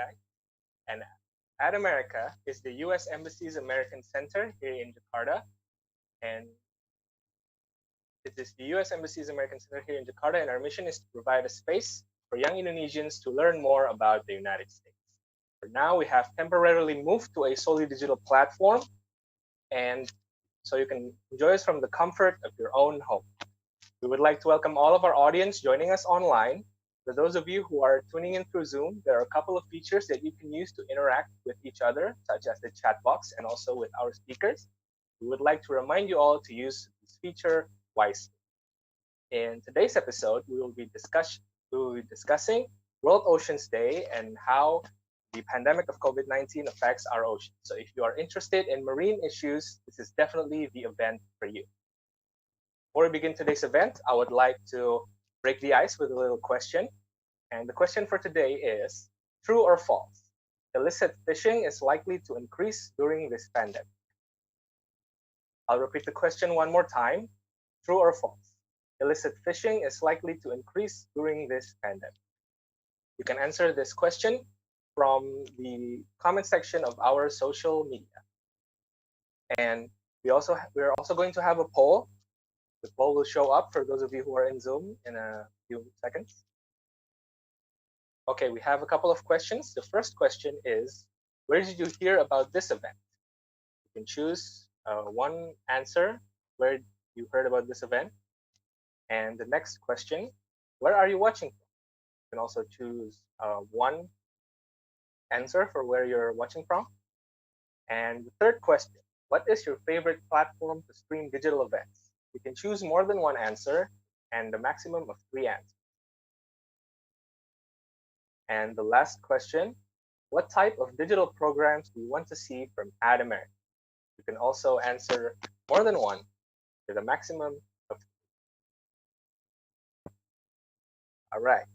Guys. And at America is the U.S. Embassy's American Center here in Jakarta. And it is the U.S. Embassy's American Center here in Jakarta, and our mission is to provide a space for young Indonesians to learn more about the United States. For now, we have temporarily moved to a solely digital platform, and so you can enjoy us from the comfort of your own home. We would like to welcome all of our audience joining us online. For those of you who are tuning in through Zoom, there are a couple of features that you can use to interact with each other, such as the chat box and also with our speakers. We would like to remind you all to use this feature wisely. In today's episode, we will be discussing World Oceans Day and how the pandemic of COVID-19 affects our ocean. So if you are interested in marine issues, this is definitely the event for you. Before we begin today's event, I would like to break the ice with a little question. And the question for today is, true or false? Illicit fishing is likely to increase during this pandemic. I'll repeat the question one more time. True or false? Illicit fishing is likely to increase during this pandemic. You can answer this question from the comment section of our social media. And we're also going to have a poll. The poll will show up for those of you who are in Zoom in a few seconds. Okay, we have a couple of questions. The first question is, where did you hear about this event? You can choose one answer where you heard about this event. And the next question, where are you watching from? You can also choose one answer for where you're watching from. And the third question, what is your favorite platform to stream digital events? You can choose more than one answer and a maximum of 3 answers. And the last question, what type of digital programs do you want to see from Ad America? You can also answer more than one with a maximum of 3. All right.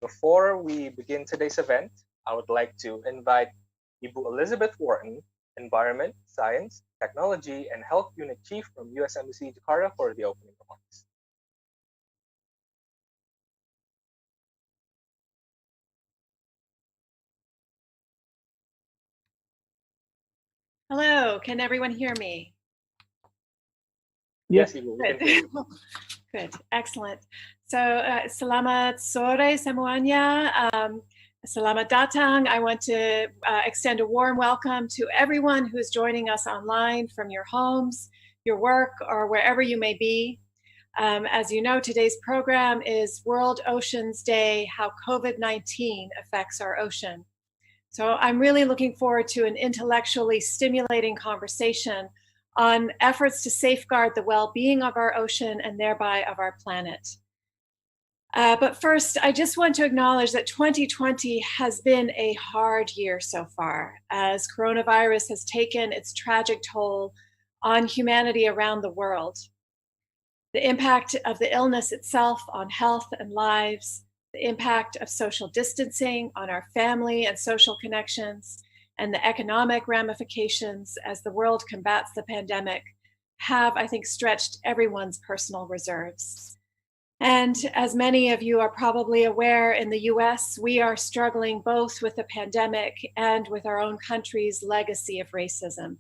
Before we begin today's event, I would like to invite Ibu Elizabeth Wharton, Environment, Science, Technology, and Health Unit Chief from U.S. Embassy Jakarta for the opening remarks. Hello, can everyone hear me? Yes, Ibu, we Good. can hear you. Good, excellent. So, selamat sore semuanya. Selamat datang. I want to extend a warm welcome to everyone who is joining us online from your homes, your work, or wherever you may be. As you know, today's program is World Oceans Day, how COVID-19 affects our ocean. So I'm really looking forward to an intellectually stimulating conversation on efforts to safeguard the well-being of our ocean and thereby of our planet. But first, I just want to acknowledge that 2020 has been a hard year so far, as coronavirus has taken its tragic toll on humanity around the world. The impact of the illness itself on health and lives, the impact of social distancing on our family and social connections, and the economic ramifications as the world combats the pandemic have, I think, stretched everyone's personal reserves. And as many of you are probably aware, in the US, we are struggling both with the pandemic and with our own country's legacy of racism.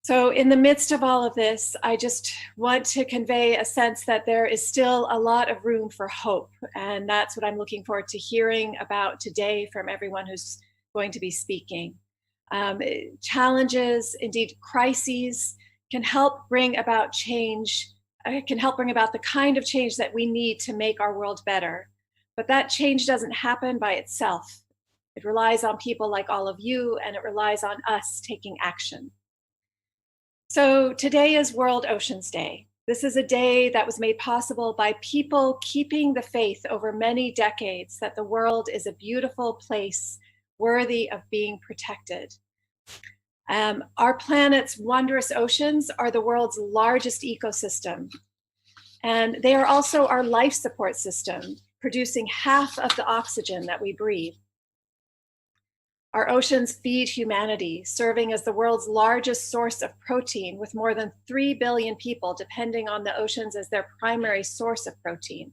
So in the midst of all of this, I just want to convey a sense that there is still a lot of room for hope. And that's what I'm looking forward to hearing about today from everyone who's going to be speaking. Challenges, indeed crises, can help bring about change, can help bring about the kind of change that we need to make our world better. But that change doesn't happen by itself. It relies on people like all of you, and it relies on us taking action. So today is World Oceans Day. This is a day that was made possible by people keeping the faith over many decades that the world is a beautiful place worthy of being protected. Our planet's wondrous oceans are the world's largest ecosystem, and they are also our life support system, producing half of the oxygen that we breathe. Our oceans feed humanity, serving as the world's largest source of protein, with more than 3 billion people depending on the oceans as their primary source of protein.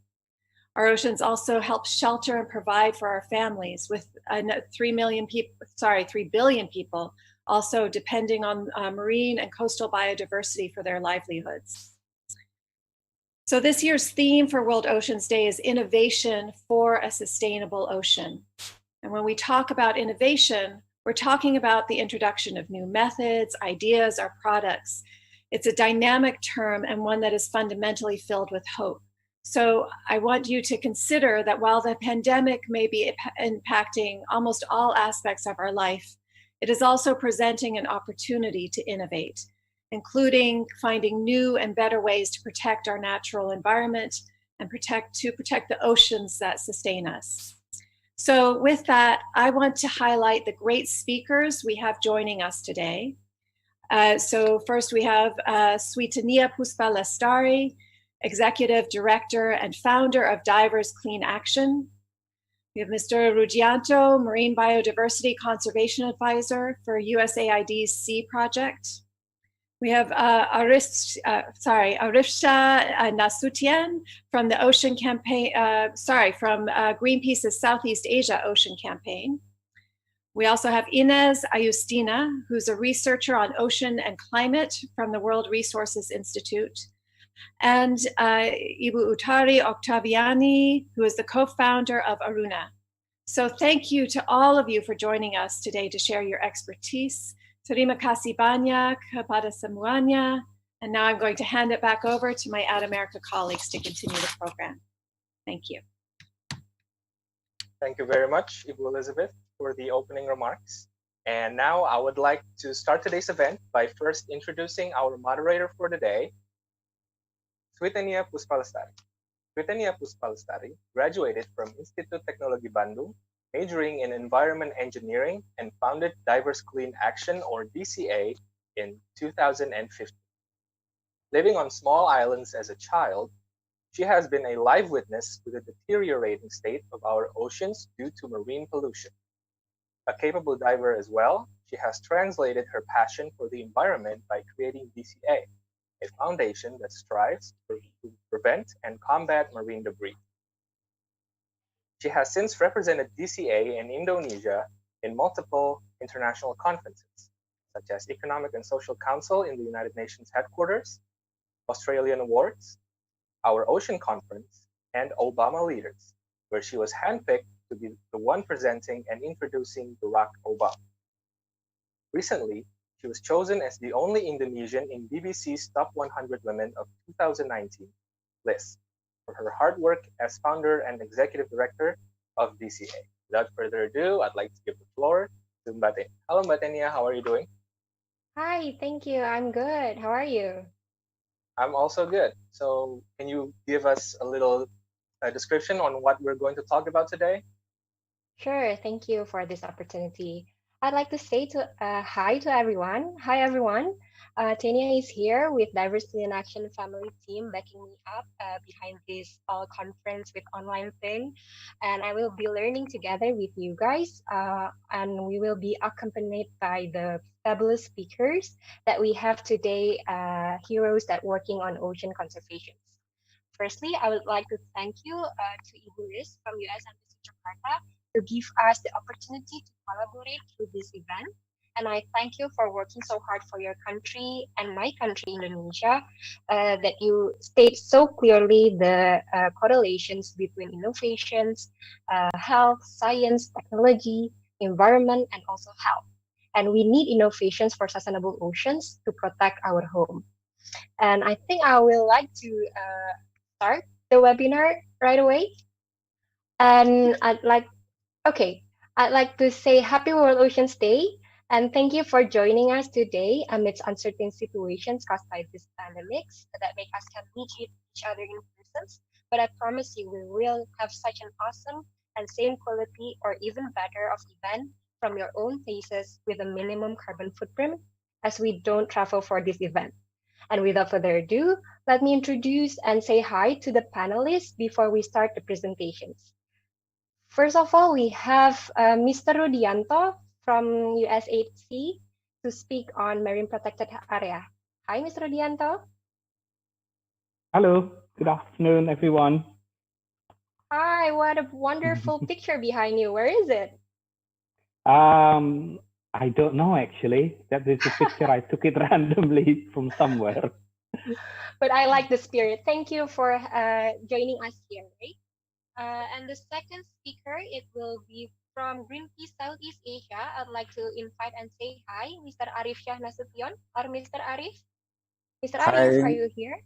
Our oceans also help shelter and provide for our families, with 3 billion people also depending on marine and coastal biodiversity for their livelihoods. So this year's theme for World Oceans Day is innovation for a sustainable ocean. And when we talk about innovation, we're talking about the introduction of new methods, ideas, or products. It's a dynamic term and one that is fundamentally filled with hope. So I want you to consider that while the pandemic may be impacting almost all aspects of our life, it is also presenting an opportunity to innovate, including finding new and better ways to protect our natural environment and protect the oceans that sustain us. So with that, I want to highlight the great speakers we have joining us today. So first we have Sweetania Puspalastari, Executive Director and Founder of Divers Clean Action. We have Mr. Rugianto, Marine Biodiversity Conservation Advisor for USAID's Sea Project. We have Arifsha Nasutian from the Ocean Campaign, from Greenpeace's Southeast Asia Ocean Campaign. We also have Inez Ayustina, who's a researcher on ocean and climate from the World Resources Institute. And Ibu Utari Octaviani, who is the co-founder of Aruna. So thank you to all of you for joining us today to share your expertise. Terima kasih banyak kepada semuanya. And now I'm going to hand it back over to my Ad America colleagues to continue the program. Thank you. Thank you very much, Ibu Elizabeth, for the opening remarks. And now I would like to start today's event by first introducing our moderator for today, Sweetania Puspalastari. Sweetania Puspalastari graduated from Institut Teknologi Bandung, majoring in environment engineering, and founded Divers Clean Action, or DCA, in 2015. Living on small islands as a child, she has been a live witness to the deteriorating state of our oceans due to marine pollution. A capable diver as well, she has translated her passion for the environment by creating DCA, a foundation that strives to prevent and combat marine debris. She has since represented DCA in Indonesia in multiple international conferences, such as Economic and Social Council in the United Nations headquarters, Australian Awards, our Ocean Conference, and Obama Leaders, where she was handpicked to be the one presenting and introducing Barack Obama. Recently, she was chosen as the only Indonesian in BBC's Top 100 Women of 2019 list for her hard work as founder and executive director of DCA. Without further ado, I'd like to give the floor to Mbak Tenia. Hello, Mbak Tenia. How are you doing? Hi, thank you. I'm good. How are you? I'm also good. So can you give us a little description on what we're going to talk about today? Sure, thank you for this opportunity. I'd like to say hi to everyone. Hi, everyone. Tania is here with Diversity in Action Family team backing me up behind this all conference with online thing. And I will be learning together with you guys. And we will be accompanied by the fabulous speakers that we have today, heroes that working on ocean conservation. Firstly, I would like to thank you to Ibu Riz from US Embassy Jakarta to give us the opportunity to collaborate through this event. and I thank you for working so hard for your country and my country, Indonesia, that you state so clearly the correlations between innovations, health, science, technology, environment, and also health. And we need innovations for sustainable oceans to protect our home. And I think I will like to start the webinar right away. And okay, I'd like to say Happy World Oceans Day and thank you for joining us today amidst uncertain situations caused by this pandemics that make us can't meet each other in person. But I promise you, we will have such an awesome and same quality or even better of event from your own places with a minimum carbon footprint as we don't travel for this event. And without further ado, let me introduce and say hi to the panelists before we start the presentations. First of all, we have Mr. Rudianto from USAID to speak on marine protected area. Hi, Mr. Rudianto. Hello, good afternoon, everyone. Hi, what a wonderful picture behind you. Where is it? I don't know actually. That is a picture I took it randomly from somewhere. But I like the spirit. Thank you for joining us here, right? And the second speaker, it will be from Greenpeace Southeast Asia. I'd like to invite and say hi, Mr. Arif Shah Nasution or Mr. Arif. Mr. Arif, are you here?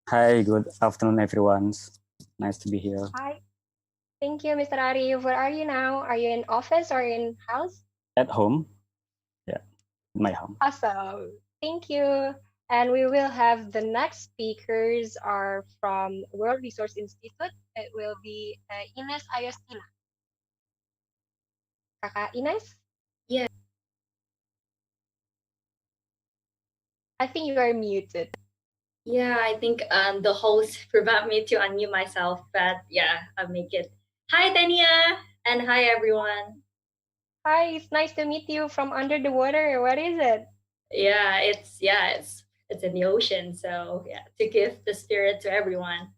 Hi, good afternoon, everyone. Nice to be here. Hi. Thank you, Mr. Arif. Where are you now? Are you in office or in house? At home. Yeah, my home. Awesome. Thank you. And we will have the next speakers are from World Resource Institute. It will be Ines Ayostina. Kakak Ines? Yeah. I think you are muted. Yeah, I think the host prevent me to unmute myself, but yeah, I'll make it. Hi, Tania, and hi, everyone. Hi, it's nice to meet you from under the water. What is it? Yeah, it's in the ocean, so yeah, to give the spirit to everyone.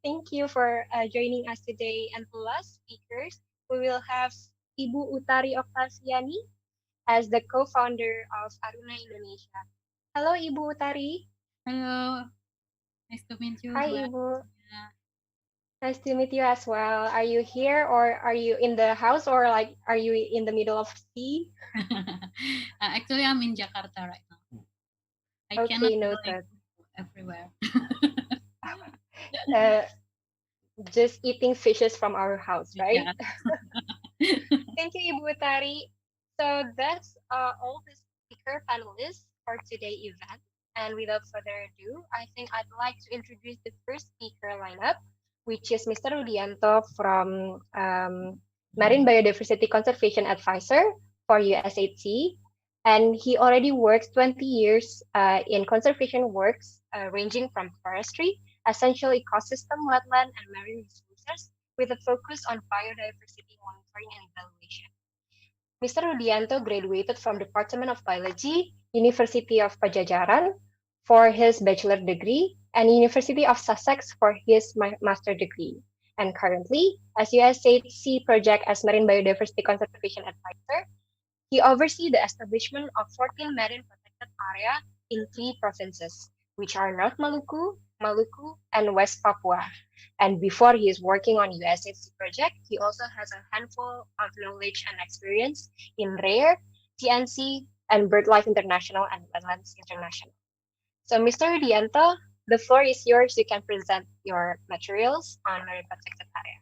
Thank you for joining us today. And the last speakers, we will have Ibu Utari Octaviani as the co-founder of Alumni Indonesia. Hello, Ibu Utari. Hello, nice to meet you. Hi, Ibu. Yeah. Nice to meet you as well. Are you here or are you in the house or like are you in the middle of sea? Actually, I'm in Jakarta right now. I okay, cannot noted. Everywhere. Just eating fishes from our house, right? Yeah. Thank you, Ibu Utari. So that's all the speaker panelists for today's event. And without further ado, I think I'd like to introduce the first speaker lineup, which is Mr. Rudianto from Marine Biodiversity Conservation Advisor for USAID. And he already works 20 years in conservation works ranging from forestry, essential ecosystem, wetland, and marine resources, with a focus on biodiversity monitoring and evaluation. Mr. Rudianto graduated from Department of Biology, University of Pajajaran for his bachelor degree, and University of Sussex for his master degree. And currently, as USAID project as Marine Biodiversity Conservation Advisor, he oversees the establishment of 14 marine protected areas in 3 provinces, which are North Maluku, Maluku, and West Papua. And before he is working on USAID project, he also has a handful of knowledge and experience in rare, TNC, and BirdLife International and Wetlands International. So Mr. Rudianto, the floor is yours. You can present your materials on marine protected area.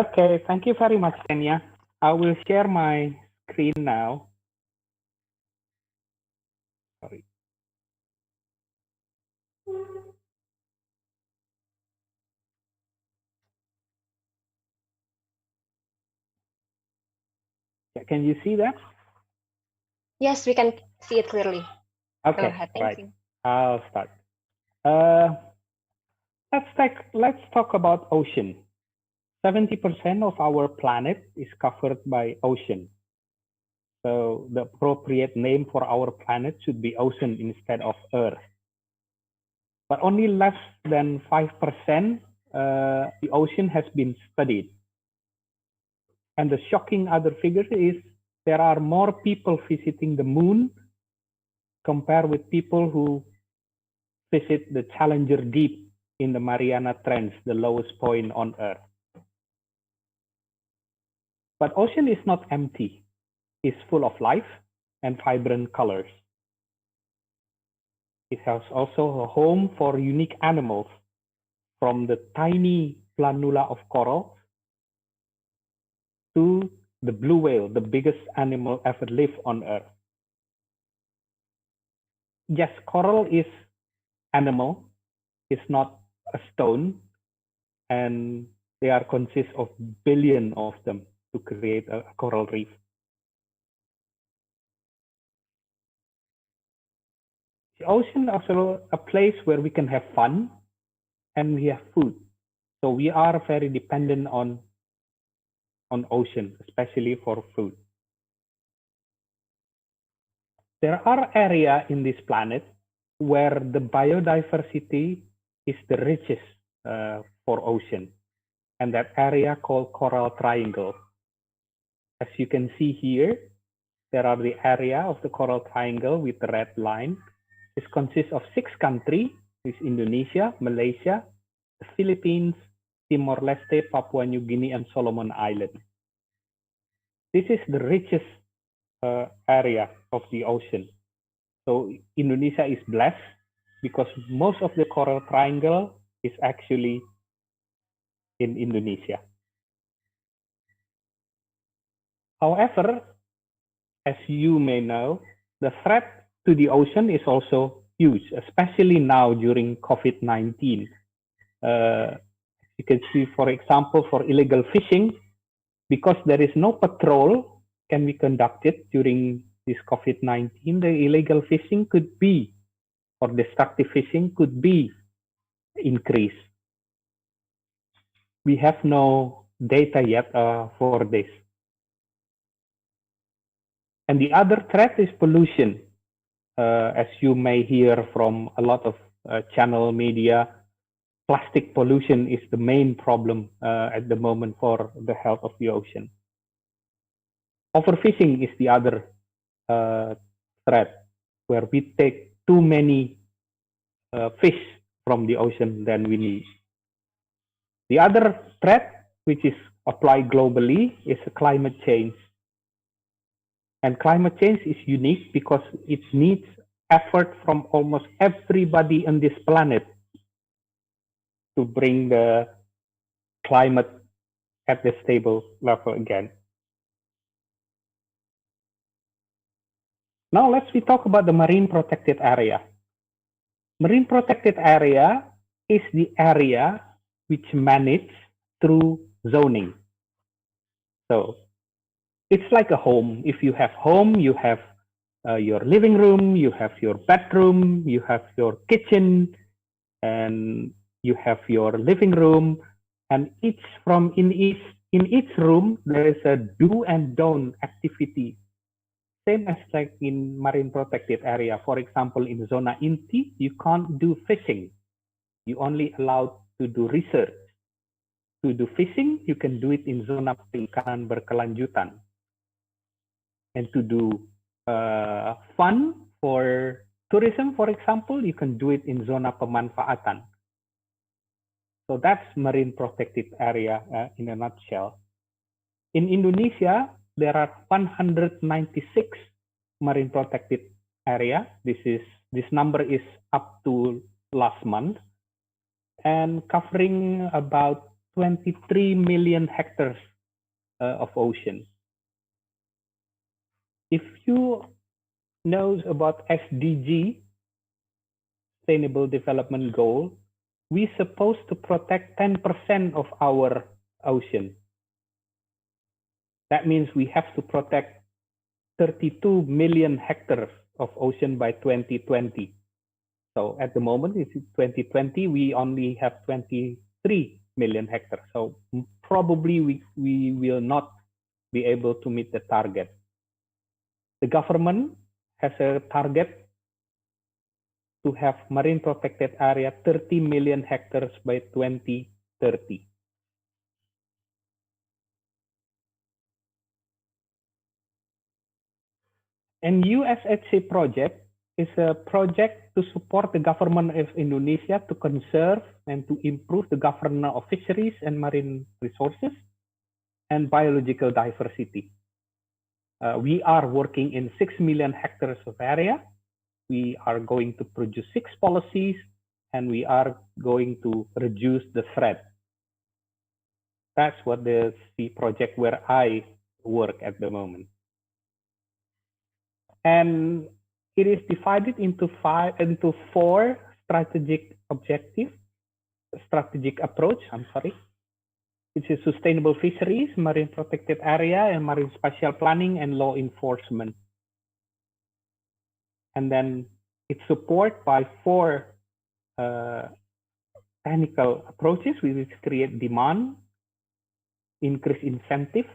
Okay, thank you very much, Tanya. I will share my screen now. Sorry. Can you see that? Yes, we can see it clearly. Okay, go ahead. Thank you. I'll start. Let's talk about ocean. 70% of our planet is covered by ocean. So the appropriate name for our planet should be ocean instead of Earth. But only less than 5% the ocean has been studied. And the shocking other figure is there are more people visiting the moon compared with people who visit the Challenger Deep in the Mariana Trench, the lowest point on Earth. But ocean is not empty. It's full of life and vibrant colors. It has also a home for unique animals, from the tiny planula of coral to the blue whale, the biggest animal ever lived on Earth. Yes, coral is animal, it's not a stone, and they are consist of billions of them to create a coral reef. The ocean is also a place where we can have fun and we have food. So we are very dependent on ocean, especially for food. There are areas in this planet where the biodiversity is the richest for ocean, and that area called Coral Triangle. As you can see here, there are the area of the Coral Triangle with the red line. This consists of 6 countries, is Indonesia, Malaysia, the Philippines, Timor-Leste, Papua New Guinea, and Solomon Islands. This is the richest area of the ocean. So Indonesia is blessed because most of the Coral Triangle is actually in Indonesia. However, as you may know, the threat to the ocean is also huge, especially now during COVID-19. You can see, for example, for illegal fishing, because there is no patrol can be conducted during this COVID-19, the illegal fishing could be, or destructive fishing could be increased. We have no data yet for this. And the other threat is pollution. As you may hear from a lot of channel media, plastic pollution is the main problem at the moment for the health of the ocean. Overfishing is the other threat, where we take too many fish from the ocean than we need. The other threat, which is applied globally, is climate change. And climate change is unique because it needs effort from almost everybody on this planet to bring the climate at the stable level again. Now let's talk about the marine protected area. Marine protected area is the area which managed through zoning. So it's like a home. If you have home, you have your living room, you have your bedroom, you have your kitchen, and you have your living room, and in each room there is a do and don't activity. Same as like in marine protected area. For example, in zona inti, you can't do fishing. You only allowed to do research. To do fishing, you can do it in zona perikanan berkelanjutan. And to do fun for tourism, for example, you can do it in zona pemanfaatan. So that's marine protected area in a nutshell. In Indonesia, there are 196 marine protected area. This number is up to last month, and covering about 23 million hectares of ocean. If you know about SDG, Sustainable Development Goal, we're supposed to protect 10% of our ocean. That means we have to protect 32 million hectares of ocean by 2020. So at the moment, it's 2020, we only have 23 million hectares. So probably we will not be able to meet the target. The government has a target to have marine protected area 30 million hectares by 2030. And USHC project is a project to support the government of Indonesia to conserve and to improve the governance of fisheries and marine resources and biological diversity. We are working in 6 million hectares of area. We are going to produce 6 policies, and we are going to reduce the threat. That's what the C project where I work at the moment. And it is divided into 4 strategic approach, which is sustainable fisheries, marine protected area, and marine spatial planning and law enforcement. And then it's supported by 4 technical approaches, which create demand, increase incentive,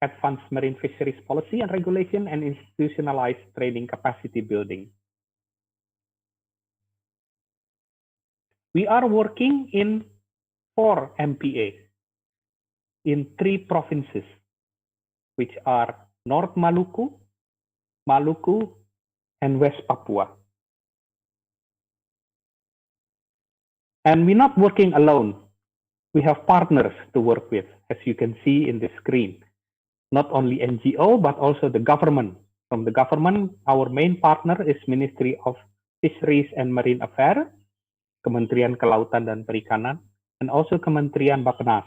advanced marine fisheries policy and regulation, and institutionalized training capacity building. We are working in 4 MPA in 3 provinces, which are North Maluku, Maluku, and West Papua. And we're not working alone. We have partners to work with, as you can see in the screen. Not only NGO, but also the government. From the government, our main partner is Ministry of Fisheries and Marine Affairs, Kementerian Kelautan dan Perikanan, and also Kementerian Bappenas,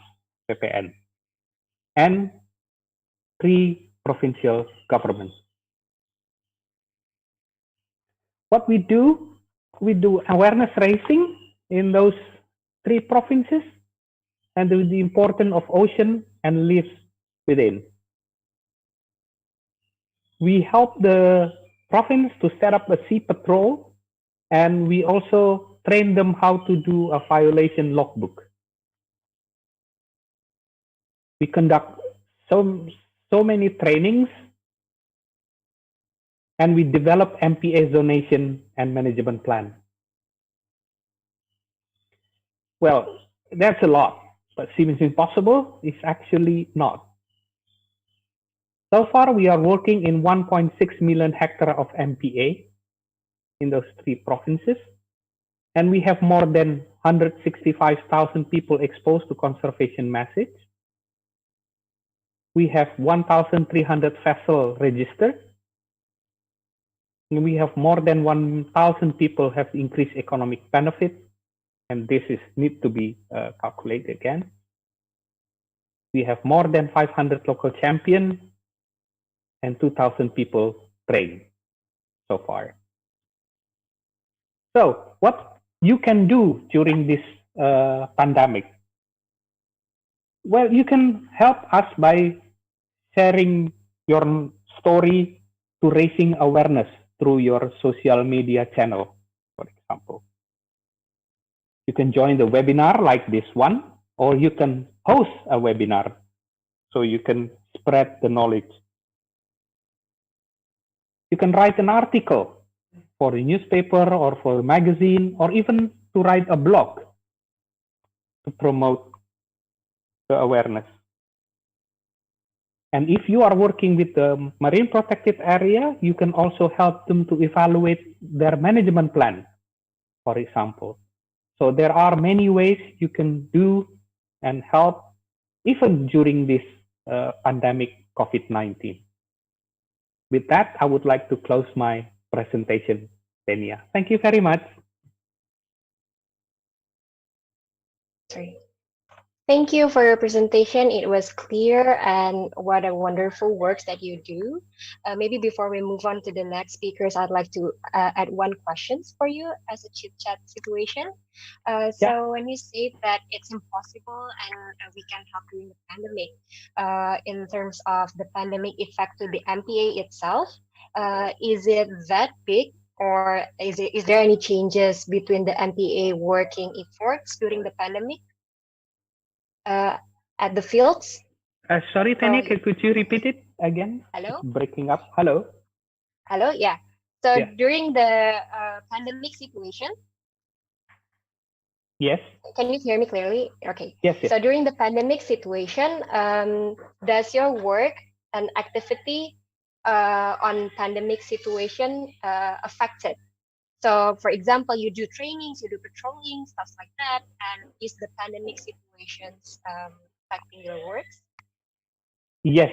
PPN, and 3 provincial governments. What we do awareness raising in those 3 provinces and the importance of ocean and lives within. We help the province to set up a sea patrol, and we also train them how to do a violation logbook. We conduct so many trainings, and we develop MPA zonation and management plan. Well, that's a lot, but seems impossible. It's actually not. So far, we are working in 1.6 million hectares of MPA in those 3 provinces, and we have more than 165,000 people exposed to conservation message. We have 1,300 vessels registered, and we have more than 1,000 people have increased economic benefit, and this need to be calculated again. We have more than 500 local champions, and 2,000 people trained so far. So what you can do during this pandemic? Well, you can help us by sharing your story to raising awareness through your social media channel, for example. You can join the webinar like this one, or you can host a webinar so you can spread the knowledge. You can write an article for the newspaper or for a magazine, or even to write a blog to promote the awareness. And if you are working with the marine protected area, you can also help them to evaluate their management plan, for example. So there are many ways you can do and help even during this pandemic COVID-19. With that, I would like to close my presentation, Tenia. Thank you very much. Sorry. Thank you for your presentation. It was clear, and what a wonderful works that you do. Maybe before we move on to the next speakers, I'd like to add one question for you as a chit chat situation. So when you say that it's impossible and we can help during the pandemic, in terms of the pandemic effect to the MPA itself, is it that big? Or is there any changes between the MPA working efforts during the pandemic? At the fields? Sorry, Tania, could you repeat it again? Hello? Breaking up. Hello? Hello, yeah. So during the pandemic situation? Yes. Can you hear me clearly? Okay. Yes. So during the pandemic situation, does your work and activity on pandemic situation affected? So, for example, you do trainings, you do patrolling, stuff like that, and is the pandemic situations affecting your works? Yes,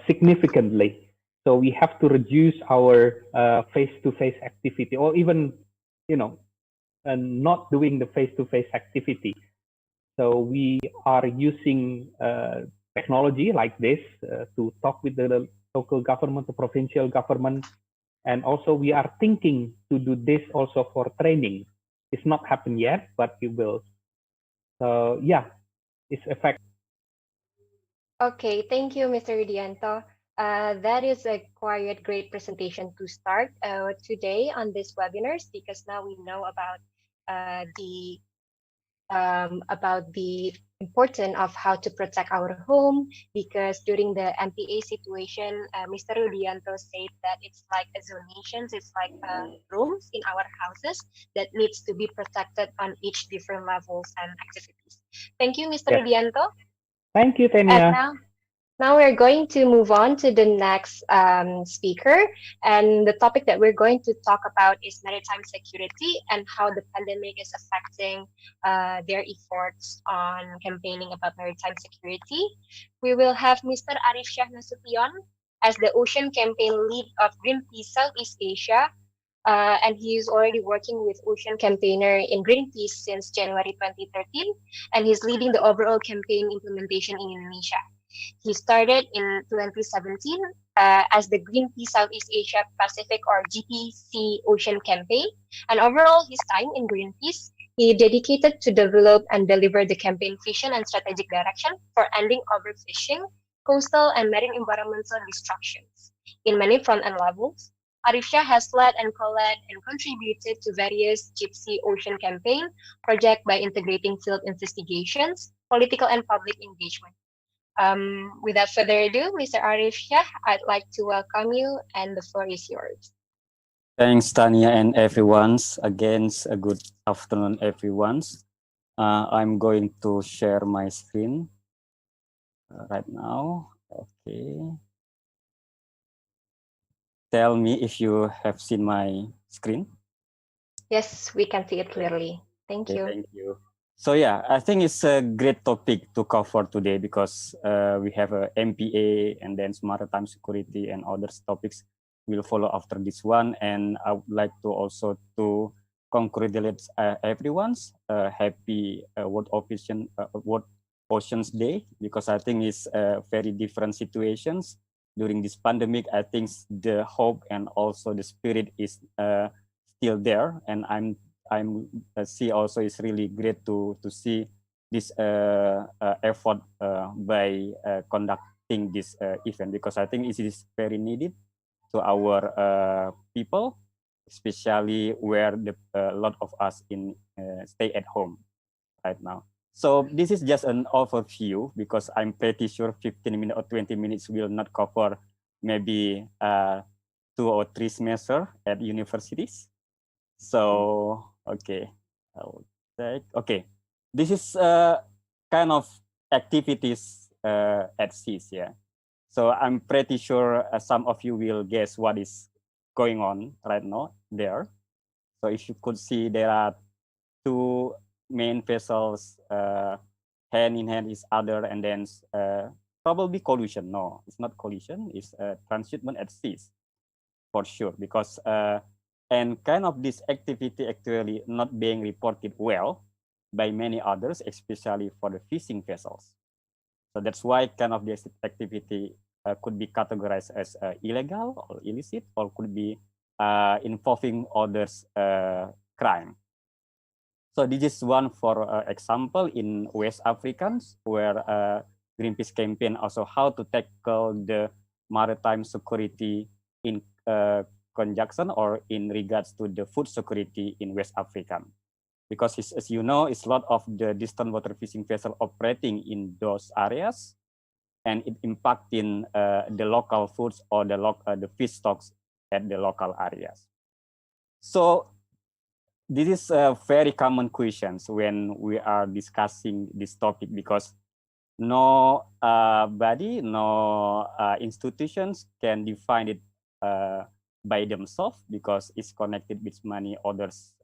significantly. So we have to reduce our face-to-face activity, or even, you know, not doing the face-to-face activity. So we are using technology like this to talk with the local government, the provincial government, and also we are thinking to do this also for training. It's not happened yet, but it will. So yeah, it's effective. Okay, thank you, Mr. Rudianto. That is a quite great presentation to start today on this webinars, because now we know about the importance of how to protect our home, because during the MPA situation, Mr. Rudianto said that it's like a zonations, it's like rooms in our houses that needs to be protected on each different levels and activities. Thank you, Mr. Yes. Rudianto. Thank you, And Tania. now we're going to move on to the next speaker. And the topic that we're going to talk about is maritime security and how the pandemic is affecting their efforts on campaigning about maritime security. We will have Mr. Arif Shah Nasution as the Ocean Campaign Lead of Greenpeace Southeast Asia. And he is already working with Ocean Campaigner in Greenpeace since January 2013, and he's leading the overall campaign implementation in Indonesia. He started in 2017 as the Greenpeace Southeast Asia Pacific, or GPC Ocean Campaign. And overall, his time in Greenpeace, he dedicated to develop and deliver the campaign vision and strategic direction for ending overfishing, coastal and marine environmental destructions in many front-end levels. Arif Shah has led and co-led and contributed to various Gypsy Ocean campaign projects by integrating field investigations, political and public engagement. Without further ado, Mr. Arif Shah, I'd like to welcome you, and the floor is yours. Thanks, Tania, and everyone's. Again, a good afternoon, everyone's. I'm going to share my screen right now. Okay. Tell me if you have seen my screen. Yes, we can see it clearly. Thank Okay, you. thank you. So yeah, I think it's a great topic to cover today because we have a MPA and then maritime security and other topics will follow after this one. And I would like to also to congratulate everyone's happy World Oceans Day, because I think it's very different situations during this pandemic. I think the hope and also the spirit is still there, and I'm see also it's really great to see this effort by conducting this event, because I think it is very needed to our people, especially where a lot of us in stay at home right now. So this is just an overview, because I'm pretty sure 15 minutes or 20 minutes will not cover maybe 2 or 3 semesters at universities. So, okay, I will take, okay. This is kind of activities at seas, yeah. So I'm pretty sure some of you will guess what is going on right now there. So if you could see, there are 2 main vessels hand in hand each other, and then probably collision. No, it's not collision, it's transshipment at seas for sure, because and kind of this activity actually not being reported well by many others, especially for the fishing vessels. So that's why kind of this activity could be categorized as illegal or illicit, or could be involving others crime. So this is one for example in West Africans, where Greenpeace campaign also how to tackle the maritime security in conjunction or in regards to the food security in West Africa. Because as you know, it's a lot of the distant water fishing vessel operating in those areas, and it impacting the local foods or the fish stocks at the local areas. So this is a very common questions when we are discussing this topic, because no body, no institutions can define it by themselves because it's connected with many others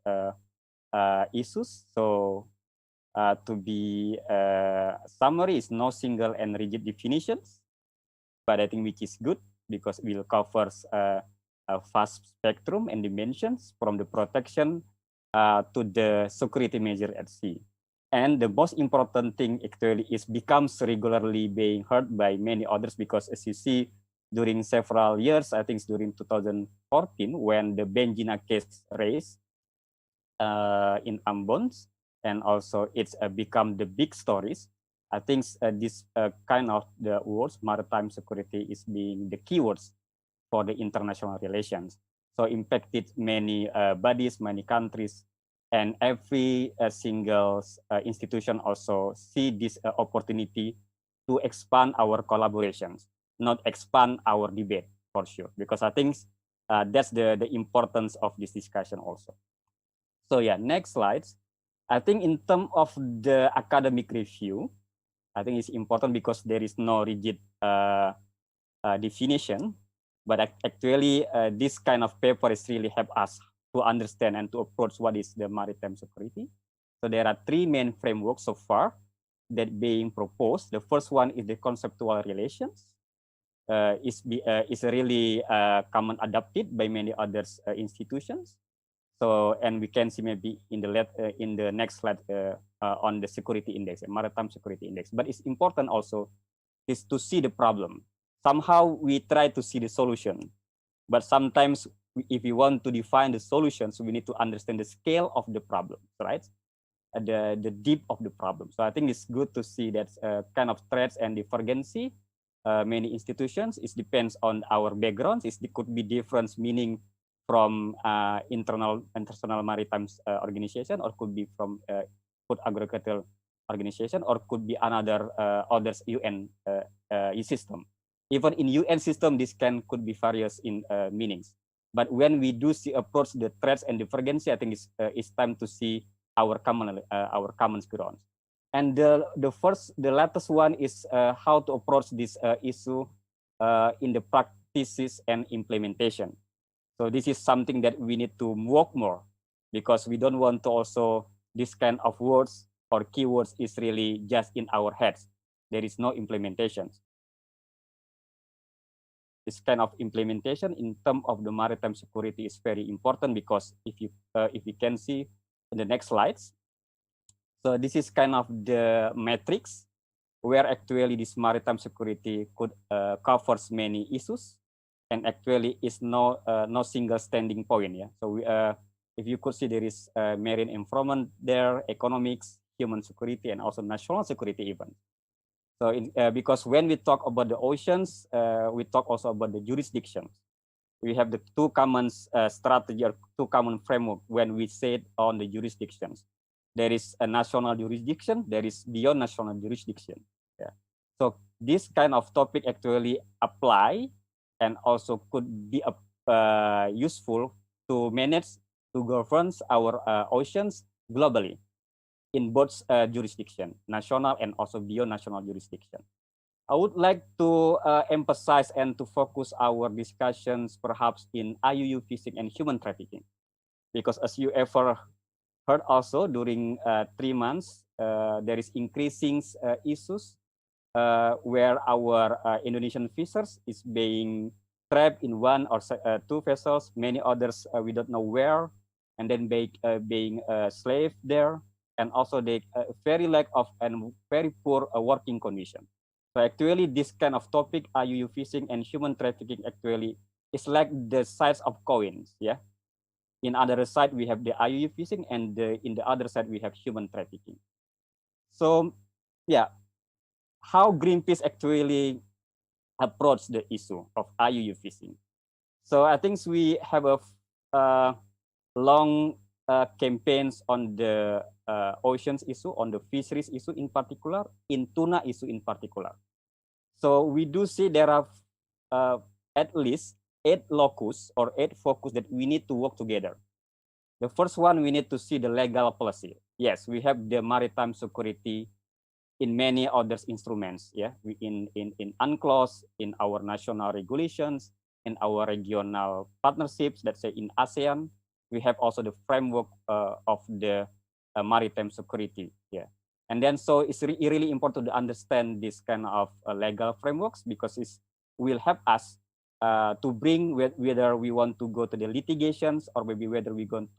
issues. So to be summary is no single and rigid definitions, but I think which is good because it will covers a vast spectrum and dimensions from the protection to the security measure at sea. And the most important thing actually is becomes regularly being heard by many others because as you see during several years, I think it's during 2014 when the Benjina case raised in Ambons, and also it's become the big stories. I think this kind of the words maritime security is being the keywords for the international relations. So impacted many bodies, many countries, and every single institution also see this opportunity to expand our collaborations, not expand our debate for sure, because I think that's the importance of this discussion also. So yeah, next slides. I think in terms of the academic review, I think it's important because there is no rigid definition, but actually this kind of paper is really help us to understand and to approach what is the maritime security. So there are three main frameworks so far that being proposed. The first one is the conceptual relations. Is really common adopted by many other institutions. So, and we can see maybe in the next slide on the security index, maritime security index. But it's important also is to see the problem. Somehow we try to see the solution, but sometimes if we want to define the solutions, we need to understand the scale of the problem, right? The deep of the problem. So I think it's good to see that kind of threats and divergency. Many institutions, it depends on our backgrounds. It could be different meaning from international maritime organization, or could be from food agricultural organization, or could be another others UN system. Even in UN system, this could be various in meanings. But when we do see approach the threats and divergency, I think it's time to see our common grounds. And the latest one is how to approach this issue in the practices and implementation. So this is something that we need to work more, because we don't want to also this kind of words or keywords is really just in our heads. There is no implementation. This kind of implementation in terms of the maritime security is very important, because if you can see in the next slides. So this is kind of the metrics where actually this maritime security could covers many issues, and actually is no single standing point. Yeah. So we, if you could see, there is marine environment there, economics, human security, and also national security even. So because when we talk about the oceans, we talk also about the jurisdictions. We have the two common strategy or two common framework when we say on the jurisdictions. There is a national jurisdiction, there is beyond national jurisdiction. Yeah. So this kind of topic actually apply and also could be useful to manage, to govern our oceans globally in both jurisdiction, national and also beyond national jurisdiction. I would like to emphasize and to focus our discussions perhaps in IUU fishing and human trafficking, because as you ever heard also during 3 months, there is increasing issues where our Indonesian fishers is being trapped in one or two vessels, many others we don't know where, and then being slave there, and also they very lack of and very poor working condition. So actually this kind of topic, IUU fishing and human trafficking, actually is like the sides of coins. Yeah. In other side, we have the IUU fishing, and in the other side, we have human trafficking. So yeah, how Greenpeace actually approach the issue of IUU fishing. So I think we have a long campaigns on the oceans issue, on the fisheries issue in particular, in tuna issue in particular. So we do see there are at least 8 locus or 8 focus that we need to work together. The first one, we need to see the legal policy. Yes, we have the maritime security in many other instruments. Yeah, in UNCLOS, in our national regulations, in our regional partnerships. Let's say in ASEAN, we have also the framework of the maritime security. Yeah, and then so it's really important to understand this kind of legal frameworks, because it will help us to bring whether we want to go to the litigations, or maybe whether we want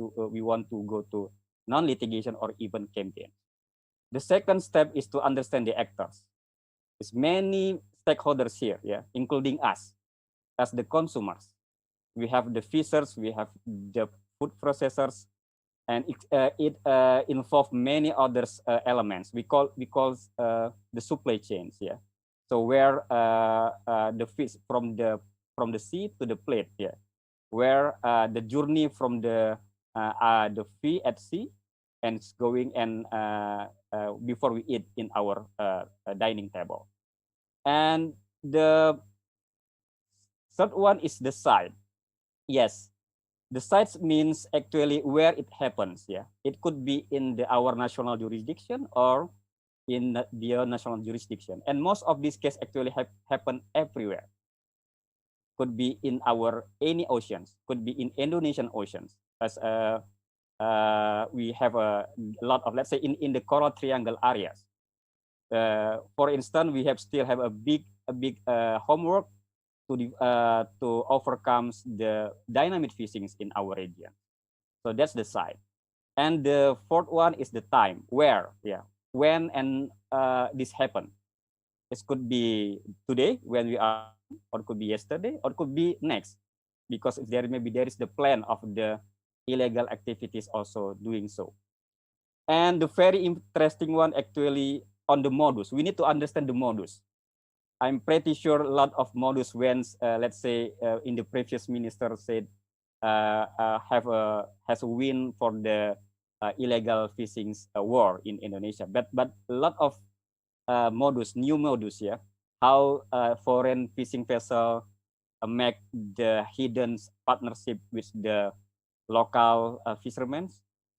to go to non-litigation or even campaign. The second step is to understand the actors. There's many stakeholders here, yeah, including us as the consumers. We have the fishers, we have the food processors, and it involves many other elements. We call the supply chains, yeah. So where the fish from the sea to the plate, yeah, where the journey from the fish at sea and it's going and before we eat in our dining table. And the third one is the site. Yes, the sites means actually where it happens. Yeah, it could be in our national jurisdiction or in the national jurisdiction, and most of these cases actually happen everywhere. Could be in our any oceans, could be in Indonesian oceans, as we have a lot of, let's say, in the coral triangle areas. For instance, we still have a big homework to overcome the dynamic fishing in our region. So that's the side. And the fourth one is the time, where, yeah, when and this happened. This could be today when we are, or could be yesterday, or could be next, because if there is the plan of the illegal activities also doing so. And the very interesting one actually on the modus. We need to understand the modus. I'm pretty sure a lot of modus when, let's say, in the previous minister said, has a win for the illegal fishing war in Indonesia. But a lot of new modus, yeah, how foreign fishing vessel make the hidden partnership with the local fishermen.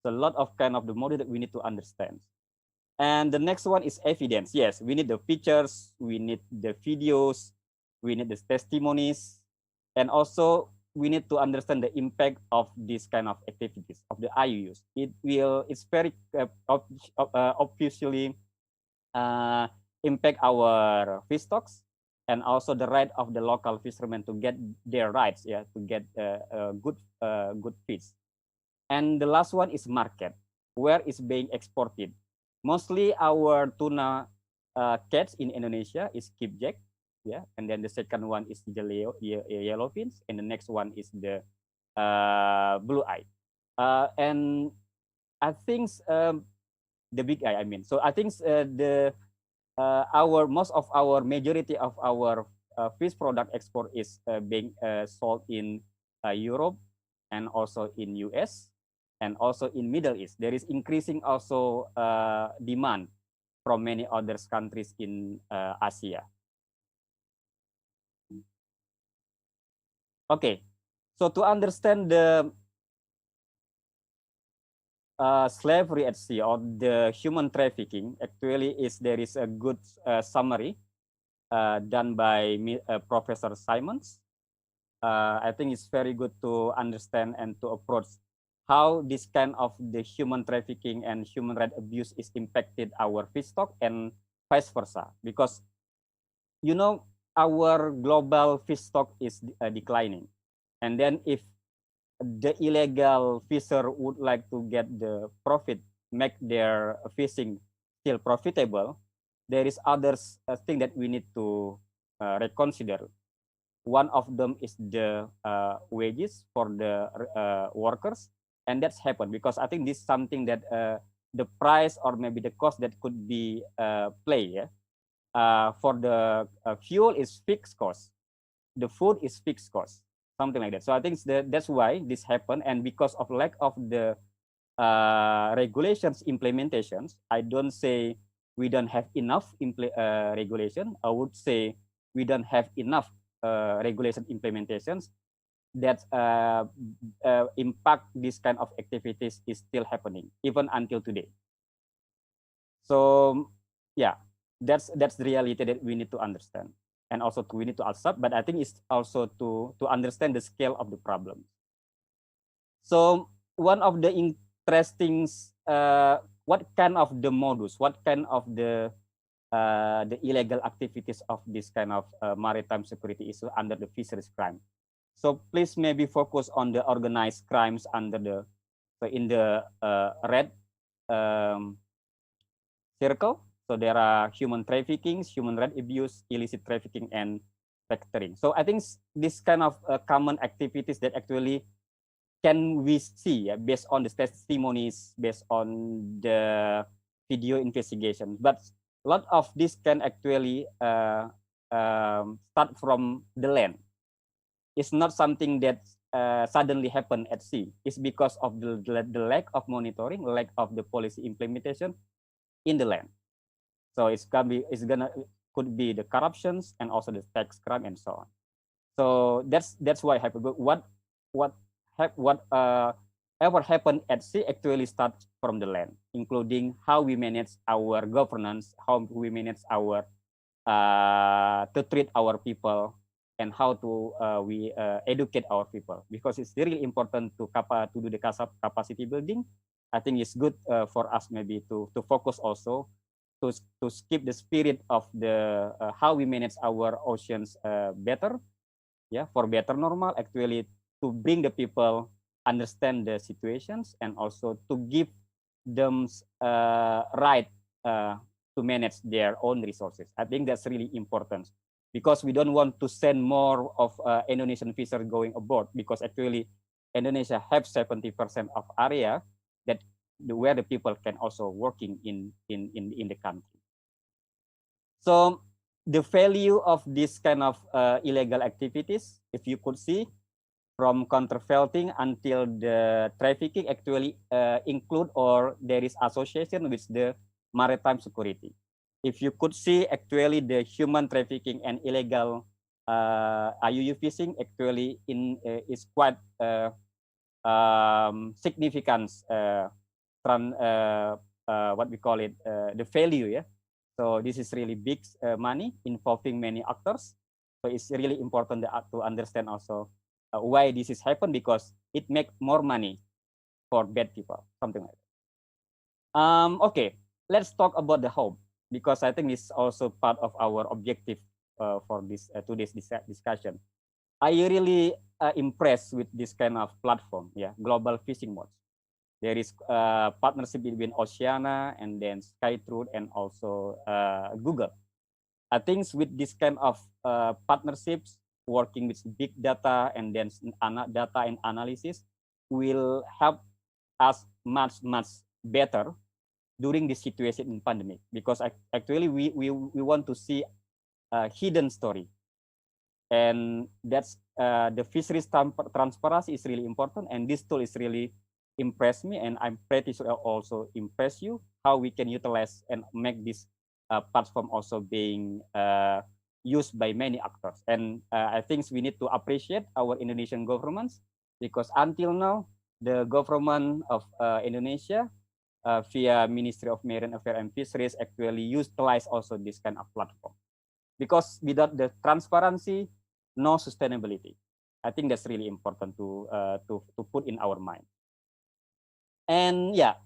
So a lot of kind of the model that we need to understand. And the next one is evidence. Yes, we need the pictures, we need the videos, we need the testimonies, and also we need to understand the impact of this kind of activities of the IUUs. It's very obviously impact our fish stocks, and also the right of the local fishermen to get their rights, yeah, to get good fish. And the last one is market, where it's being exported. Mostly our tuna catch in Indonesia is skipjack, yeah, and then the second one is the yellowfins, and the next one is the blue eye, and I think the big eye. I mean, so I think most of our majority of our fish product export is being sold in Europe, and also in US, and also in Middle East. There is increasing also demand from many other countries in Asia. Okay, so to understand the slavery at sea or the human trafficking, actually there is a good summary done by Professor Simons. I think it's very good to understand and to approach how this kind of the human trafficking and human rights abuse is impacted our fish stock and vice versa. Because, you know, our global fish stock is declining. And then if the illegal fisher would like to get the profit, make their fishing still profitable, there is others thing that we need to reconsider. One of them is the wages for the workers, and that's happened because I think this is something that the price or maybe the cost that could be play. Yeah, for the fuel is fixed cost, the food is fixed cost, something like that. So I think that's why this happened, and because of lack of the regulations implementations, I don't say we don't have enough regulation. I would say we don't have enough regulation implementations that impact this kind of activities is still happening even until today. So yeah, that's the reality that we need to understand, and also we need to accept. But I think it's also to understand the scale of the problem. So one of the interesting, what kind of the modus, what kind of the illegal activities of this kind of maritime security issue under the fisheries crime. So please maybe focus on the organized crimes under the, so in the red circle. So there are human trafficking, human right abuse, illicit trafficking, and racketeering. So I think this kind of common activities that actually can we see based on the testimonies, based on the video investigation. But a lot of this can actually start from the land. It's not something that suddenly happen at sea. It's because of the lack of monitoring, lack of the policy implementation in the land. So could be the corruptions and also the tax crime and so on. So that's why happen. But ever happened at sea actually starts from the land, including how we manage our governance, how we manage our to treat our people, and how to we educate our people, because it's really important to do the capacity building. I think it's good for us maybe to focus also to keep the spirit of the how we manage our oceans better, yeah, for better normal, actually to bring the people understand the situations and also to give them right to manage their own resources. I think that's really important, because we don't want to send more of Indonesian fishers going aboard, because actually Indonesia have 70% of area that where the people can also working in the country. So the value of this kind of illegal activities, if you could see, from counterfeiting until the trafficking, actually include or there is association with the maritime security. If you could see, actually the human trafficking and illegal IUU fishing actually is quite significant what we call it, the value, yeah. So this is really big money involving many actors. So it's really important to understand also why this is happen, because it make more money for bad people, something like that. Okay, let's talk about the hope, because I think it's also part of our objective for this today's discussion. I really impressed with this kind of platform, yeah, global fishing modes. There is partnership between Oceana and then SkyTruth and also Google. I think with this kind of partnerships, working with big data and then data and analysis will help us much better during this situation in pandemic, because actually we want to see a hidden story, and that's the fisheries transparency is really important, and this tool is really impressed me, and I'm pretty sure also impress you how we can utilize and make this platform also being used by many actors. And I think we need to appreciate our Indonesian governments, because until now the government of Indonesia via Ministry of Marine Affairs and Fisheries actually utilize also this kind of platform, because without the transparency, no sustainability. I think that's really important to put in our mind. And yeah,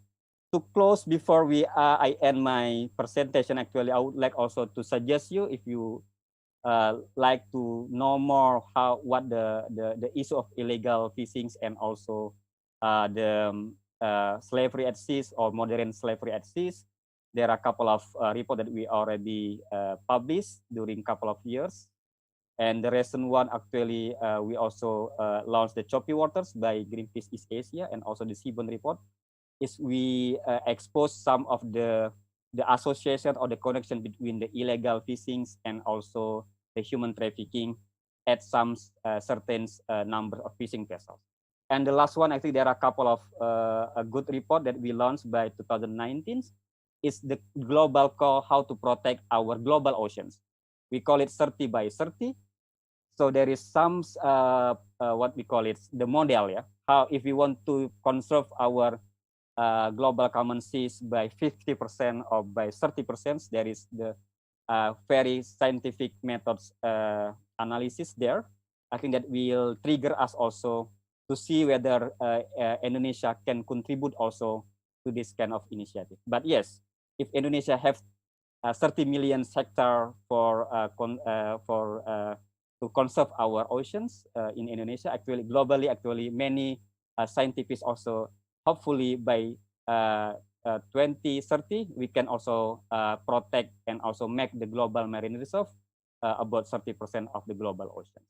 to close before I end my presentation, actually I would like also to suggest you, if you like to know more what the issue of illegal fishing and also the slavery at sea or modern slavery at sea, there are a couple of reports that we already published during a couple of years. And the recent one, actually, we also launched the Choppy Waters by Greenpeace East Asia, and also the Seaborne Report, is we expose some of the association or the connection between the illegal fishing and also the human trafficking at some certain number of fishing vessels. And the last one, I think there are a couple of a good report that we launched by 2019, is the global call how to protect our global oceans. We call it 30 by 30. So there is some what we call it, the model, yeah, how if we want to conserve our global common seas by 50% or by 30%, there is the very scientific methods analysis there. I think that will trigger us also to see whether Indonesia can contribute also to this kind of initiative. But yes, if Indonesia have 30 million hectare to conserve our oceans in Indonesia, actually globally, actually many scientists also hopefully by 2030 we can also protect and also make the global marine reserve about 30% of the global oceans.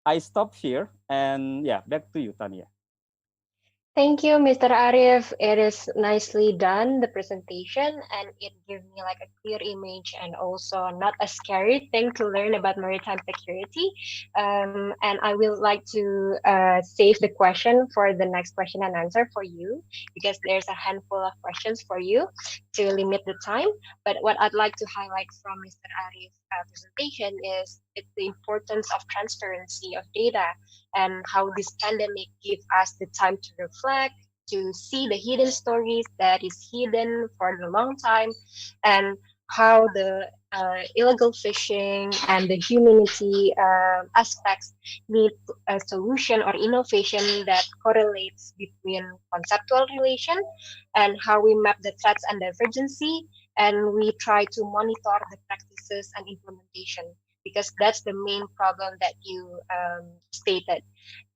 I stop here, and yeah, back to you, Tania. Thank you, Mr. Arif. It is nicely done, the presentation, and it gives me like a clear image and also not a scary thing to learn about maritime security. And I will like to save the question for the next question and answer for you, because there's a handful of questions for you to limit the time. But what I'd like to highlight from Mr. Arif's presentation is the importance of transparency of data, and how this pandemic gives us the time to reflect, to see the hidden stories that is hidden for a long time, and how the illegal fishing and the humanity aspects need a solution or innovation that correlates between conceptual relation, and how we map the threats and divergency, and we try to monitor the practices and implementation, because that's the main problem that you stated.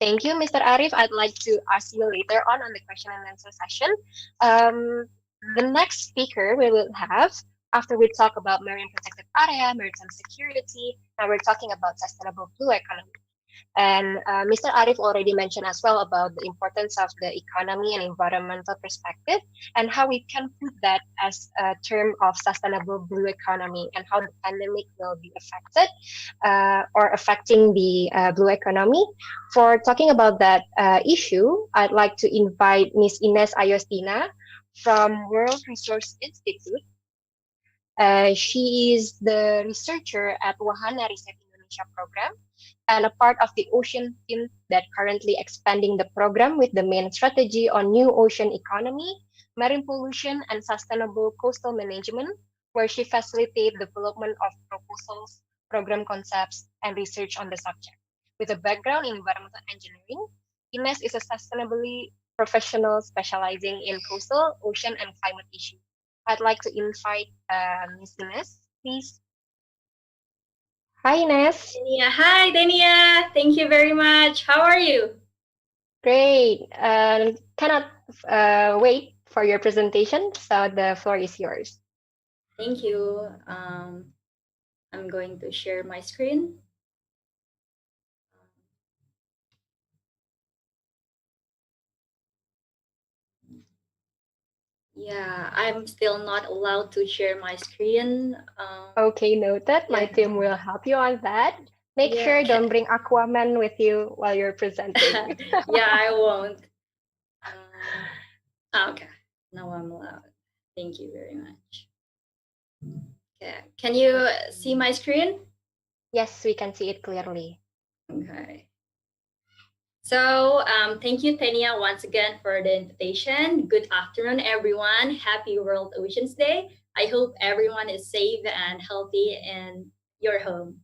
Thank you, Mr. Arif. I'd like to ask you later on the question and answer session. The next speaker we will have, after we talk about marine protected area, maritime security, now we're talking about sustainable blue economy. And Mr. Arif already mentioned as well about the importance of the economy and environmental perspective, and how we can put that as a term of sustainable blue economy, and how the pandemic will be affected or affecting the blue economy. For talking about that issue, I'd like to invite Ms. Ines Ayostina from World Resource Institute. She is the researcher at Wahana Riset Indonesia program, and a part of the ocean team that currently expanding the program with the main strategy on new ocean economy, marine pollution, and sustainable coastal management, where she facilitates development of proposals, program concepts, and research on the subject. With a background in environmental engineering, Ines is a sustainability professional specializing in coastal, ocean, and climate issues. I'd like to invite Ms. Ines, please. Hi, Ines. Tania. Hi, Tania. Thank you very much. How are you? Great. Cannot wait for your presentation, so the floor is yours. Thank you. I'm going to share my screen. Yeah, I'm still not allowed to share my screen. Okay, noted. My yeah. team will help you on that. Make Yeah, sure don't bring Aquaman with you while you're presenting. Yeah, I won't. Okay, now I'm allowed. Thank you very much. Okay, can you see my screen? Yes, we can see it clearly. Okay. So thank you, Tania, once again for the invitation. Good afternoon, everyone. Happy World Oceans Day. I hope everyone is safe and healthy in your home.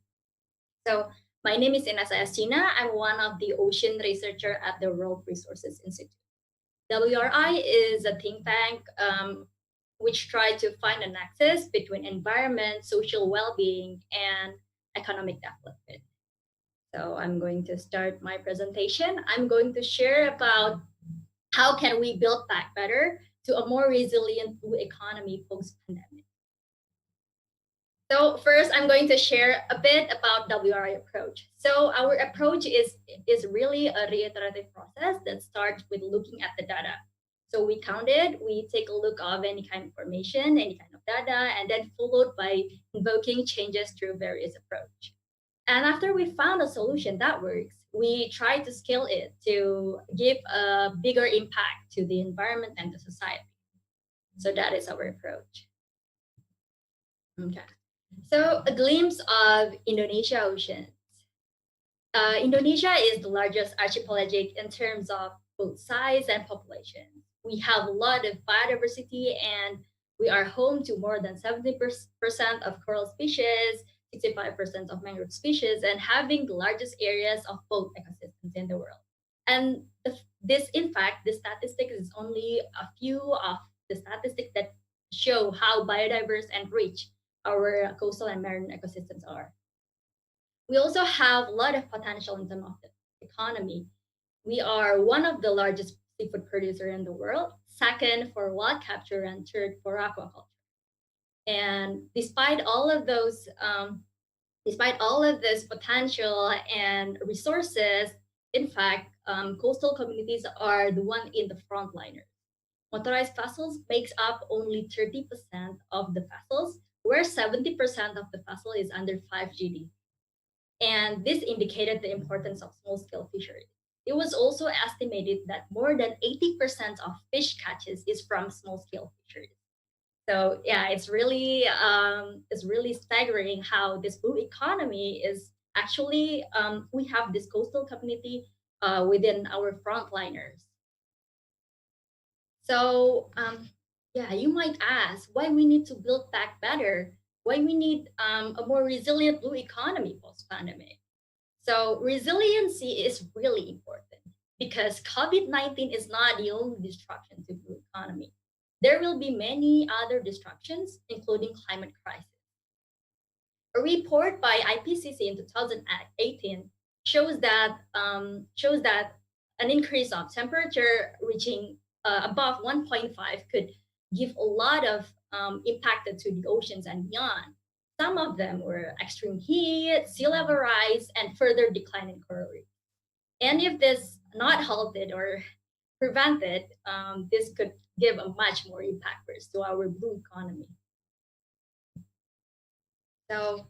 So my name is Ines Ayostina. I'm one of the ocean researcher at the World Resources Institute. WRI is a think tank which try to find a nexus between environment, social well-being, and economic development. So I'm going to start my presentation. I'm going to share about how can we build back better to a more resilient blue economy post-pandemic. So first, I'm going to share a bit about WRI approach. So our approach is really a reiterative process that starts with looking at the data. So we count it, we take a look of any kind of information, any kind of data, and then followed by invoking changes through various approach. And after we found a solution that works, we try to scale it to give a bigger impact to the environment and the society. So that is our approach. Okay. So a glimpse of Indonesia oceans. Indonesia is the largest archipelagic in terms of both size and population. We have a lot of biodiversity and We are home to more than 70% of coral species, 65% of mangrove species, and having the largest areas of both ecosystems in the world. And this, in fact, the statistic is only a few of the statistics that show how biodiverse and rich our coastal and marine ecosystems are. We also have a lot of potential in terms of the economy. We are one of the largest seafood producer in the world, second for wild capture, and third for aquaculture. And despite all of this potential and resources, in fact, coastal communities are the one in the frontliners. Motorized vessels makes up only 30% of the vessels, where 70% of the vessel is under 5 GD. And this indicated the importance of small-scale fisheries. It was also estimated that more than 80% of fish catches is from small-scale fisheries. So yeah, it's really staggering how this blue economy is actually we have this coastal community within our frontliners. So yeah, you might ask why we need to build back better, why we need a more resilient blue economy post-pandemic. So resiliency is really important because COVID-19 is not the only disruption to the blue economy. There will be many other disruptions, including climate crisis. A report by IPCC in 2018 shows that an increase of temperature reaching above 1.5 could give a lot of impact to the oceans and beyond. Some of them were extreme heat, sea level rise, and further decline in coral reef. And if this not halted or prevented, this could give a much more impact to our blue economy. So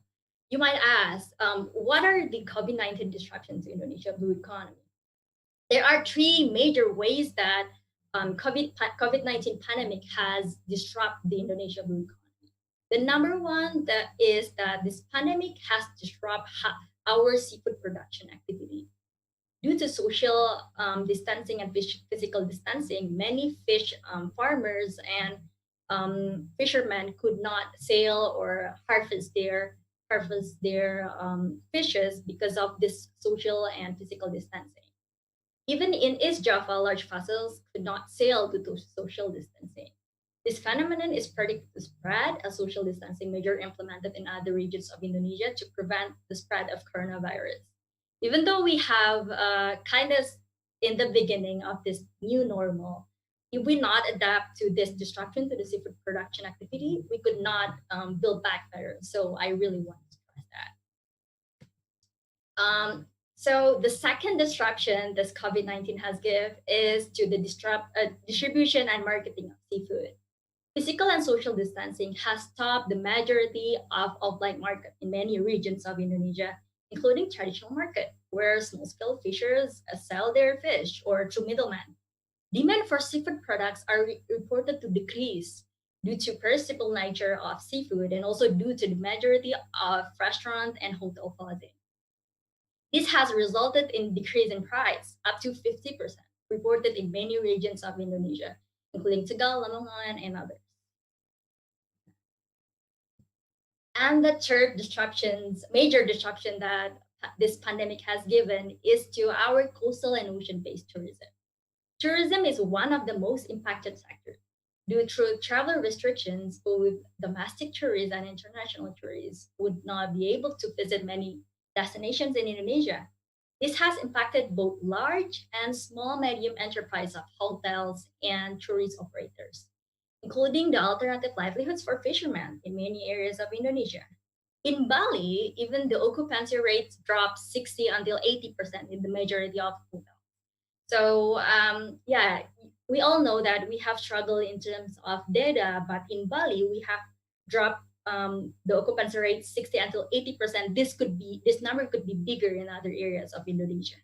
you might ask, what are the COVID-19 disruptions to Indonesia blue economy? There are three major ways that COVID-19 pandemic has disrupted the Indonesia blue economy. The number one is that this pandemic has disrupted our seafood production activity. Due to social distancing and physical distancing, many fish farmers and fishermen could not sail or harvest their fishes because of this social and physical distancing. Even in East Java, large vessels could not sail due to social distancing. This phenomenon is predicted to spread as social distancing measures implemented in other regions of Indonesia to prevent the spread of coronavirus. Even though we have kind of in the beginning of this new normal, if we not adapt to this disruption to the seafood production activity, we could not build back better. So I really want to stress that. So the second disruption this COVID-19 has given is to the distribution and marketing of seafood. Physical and social distancing has stopped the majority of offline market in many regions of Indonesia, including traditional market, where small-scale fishers sell their fish or through middlemen. Demand for seafood products are reported to decrease due to perishable nature of seafood and also due to the majority of restaurant and hotel closing. This has resulted in decrease in price up to 50%, reported in many regions of Indonesia, including Tegal, Lamongan, and others. And the third major disruption that this pandemic has given is to our coastal and ocean-based tourism. Tourism is one of the most impacted sectors. Due to travel restrictions, both domestic tourists and international tourists would not be able to visit many destinations in Indonesia. This has impacted both large and small medium enterprise of hotels and tourist operators, including the alternative livelihoods for fishermen in many areas of Indonesia. In Bali, even the occupancy rates dropped 60 until 80% in the majority of hotels. So yeah, we all know that we have struggled in terms of data, but in Bali, we have dropped the occupancy rate 60 until 80%. This number could be bigger in other areas of Indonesia.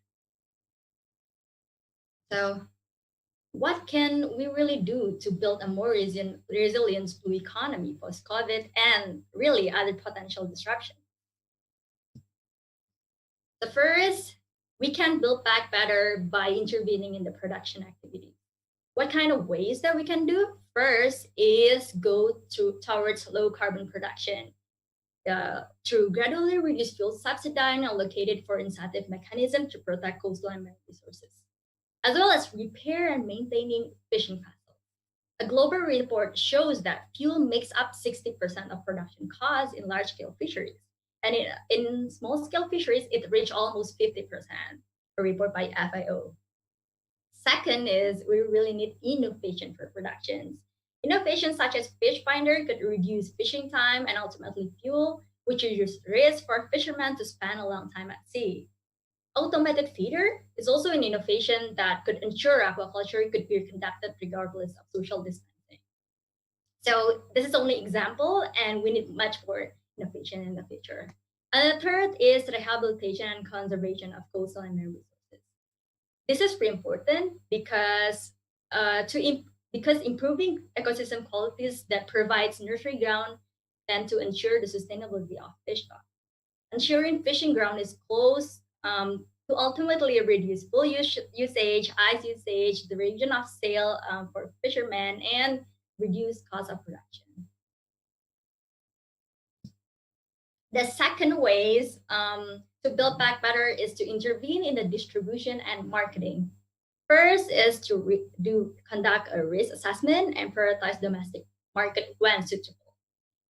So what can we really do to build a more resilient blue economy post-COVID and really other potential disruptions? The first, we can build back better by intervening in the production activities. what kind of ways that we can do? First is go towards low carbon production. To gradually reduce fuel subsidy and allocated for incentive mechanism to protect coastal and marine resources, as well as repair and maintaining fishing vessels. A global report shows that fuel makes up 60% of production costs in large-scale fisheries. And in small-scale fisheries, it reached almost 50%, a report by FAO. Second is we really need innovation for productions. Innovations such as fish finder could reduce fishing time and ultimately fuel, which reduces risk for fishermen to spend a long time at sea. Automated feeder is also an innovation that could ensure aquaculture could be conducted regardless of social distancing. So this is only example, and we need much more innovation in the future. And the third is rehabilitation and conservation of coastal and marine resources. This is very important because improving ecosystem qualities that provides nursery ground and to ensure the sustainability of fish stock. Ensuring fishing ground is close to ultimately reduce fuel usage, ice usage, the region of sale for fishermen, and reduce cost of production. The second ways to build back better is to intervene in the distribution and marketing. First is to conduct a risk assessment and prioritize domestic market when suitable.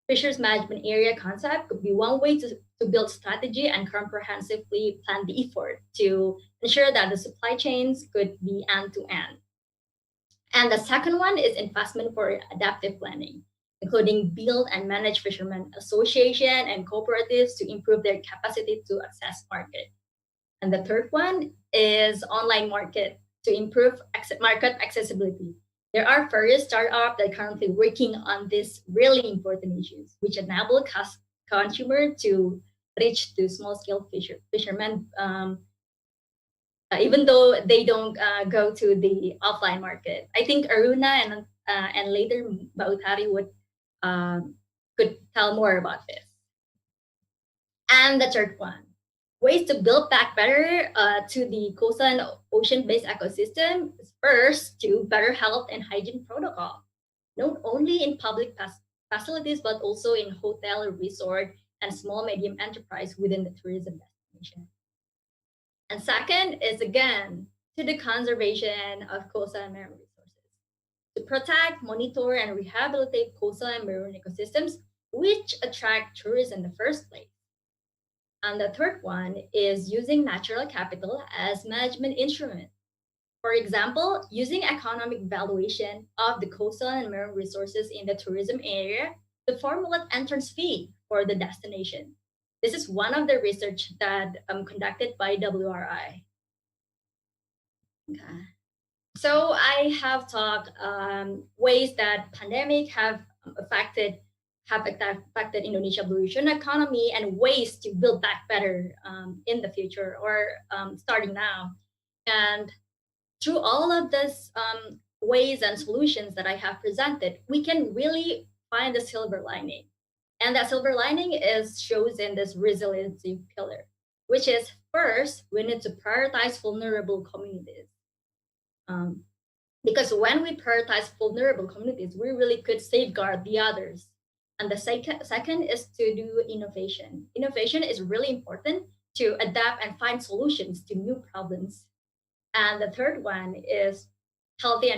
Fisheries management area concept could be one way to build strategy and comprehensively plan the effort to ensure that the supply chains could be end-to-end. And the second one is investment for adaptive planning, including build and manage fishermen association and cooperatives to improve their capacity to access market. And the third one is online market to improve market accessibility. There are various startups that are currently working on these really important issues, which enable consumer to reach to small-scale fishermen, even though they don't go to the offline market. I think Aruna and later Bautari could tell more about this. And the third one, ways to build back better to the coastal and ocean-based ecosystem is first to better health and hygiene protocol, not only in public facilities, but also in hotel, resort, and small medium enterprise within the tourism destination. And second is again to the conservation of coastal and marine resources, to protect, monitor, and rehabilitate coastal and marine ecosystems, which attract tourists in the first place. And the third one is using natural capital as management instrument. For example, using economic valuation of the coastal and marine resources in the tourism area to formulate entrance fee for the destination. This is one of the research that conducted by WRI. Okay. So I have talked ways that pandemic have affected Indonesia blue ocean economy and ways to build back better in the future or starting now. And through all of these ways and solutions that I have presented, we can really find the silver lining. And that silver lining shows in this resiliency pillar, which is first, we need to prioritize vulnerable communities. Because when we prioritize vulnerable communities, we really could safeguard the others. And the second is to do innovation. Innovation is really important to adapt and find solutions to new problems. And the third one is healthy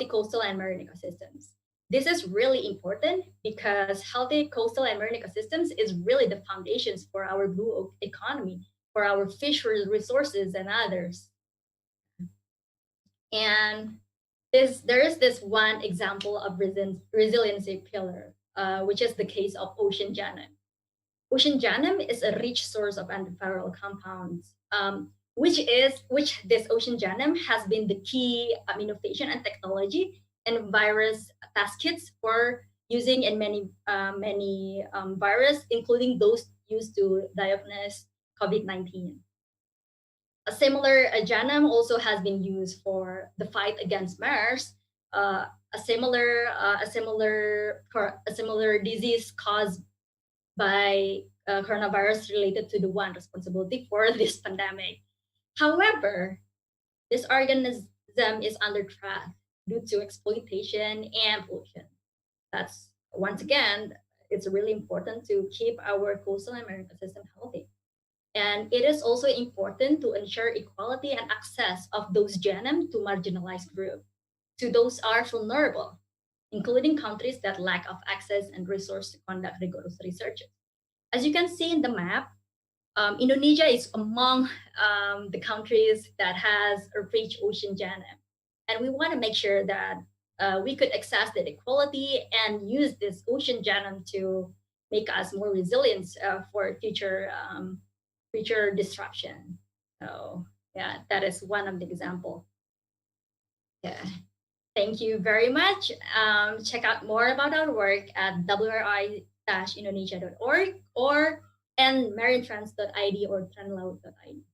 coastal and marine ecosystems. This is really important because healthy coastal and marine ecosystems is really the foundations for our blue economy, for our fisheries resources and others. And there is this one example of resiliency pillar, which is the case of ocean genome. Ocean genome is a rich source of antiviral compounds, which this ocean genome has been the key innovation and technology and virus test kits for using in many virus, including those used to diagnose COVID-19. A similar genome also has been used for the fight against MERS, a similar disease caused by coronavirus related to the one responsibility for this pandemic. However, this organism is under threat due to exploitation and pollution. That's, once again, it's really important to keep our coastal and marine ecosystem healthy. And it is also important to ensure equality and access of those GNM to marginalized groups, to those are vulnerable, including countries that lack of access and resource to conduct rigorous research. As you can see in the map, Indonesia is among the countries that has a rich ocean GNM. And we want to make sure that we could access that equality and use this ocean GNM to make us more resilient for future disruption. So yeah, that is one of the example. Yeah. Thank you very much. Check out more about our work at wri-indonesia.org or marinetrans.id or tranlaut.id.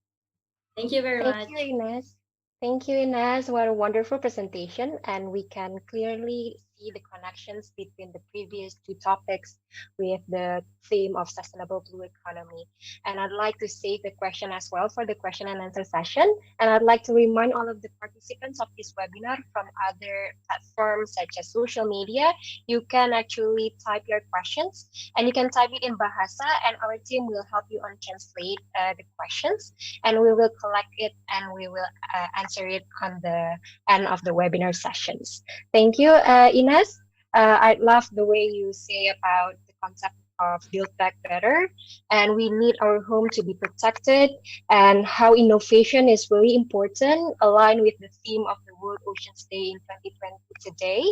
Thank you very much. Thank you, Ines. Thank you, Ines. What a wonderful presentation. And we can clearly see the connections between the previous two topics with the theme of sustainable blue economy. And I'd like to save the question as well for the question and answer session. And I'd like to remind all of the participants of this webinar from other platforms such as social media, you can actually type your questions and you can type it in Bahasa and our team will help you on translate the questions and we will collect it and we will answer it on the end of the webinar sessions. Thank you, Ines. I love the way you say about the concept of build back better, and we need our home to be protected, and how innovation is really important, aligned with the theme of the World Oceans Day in 2020 today,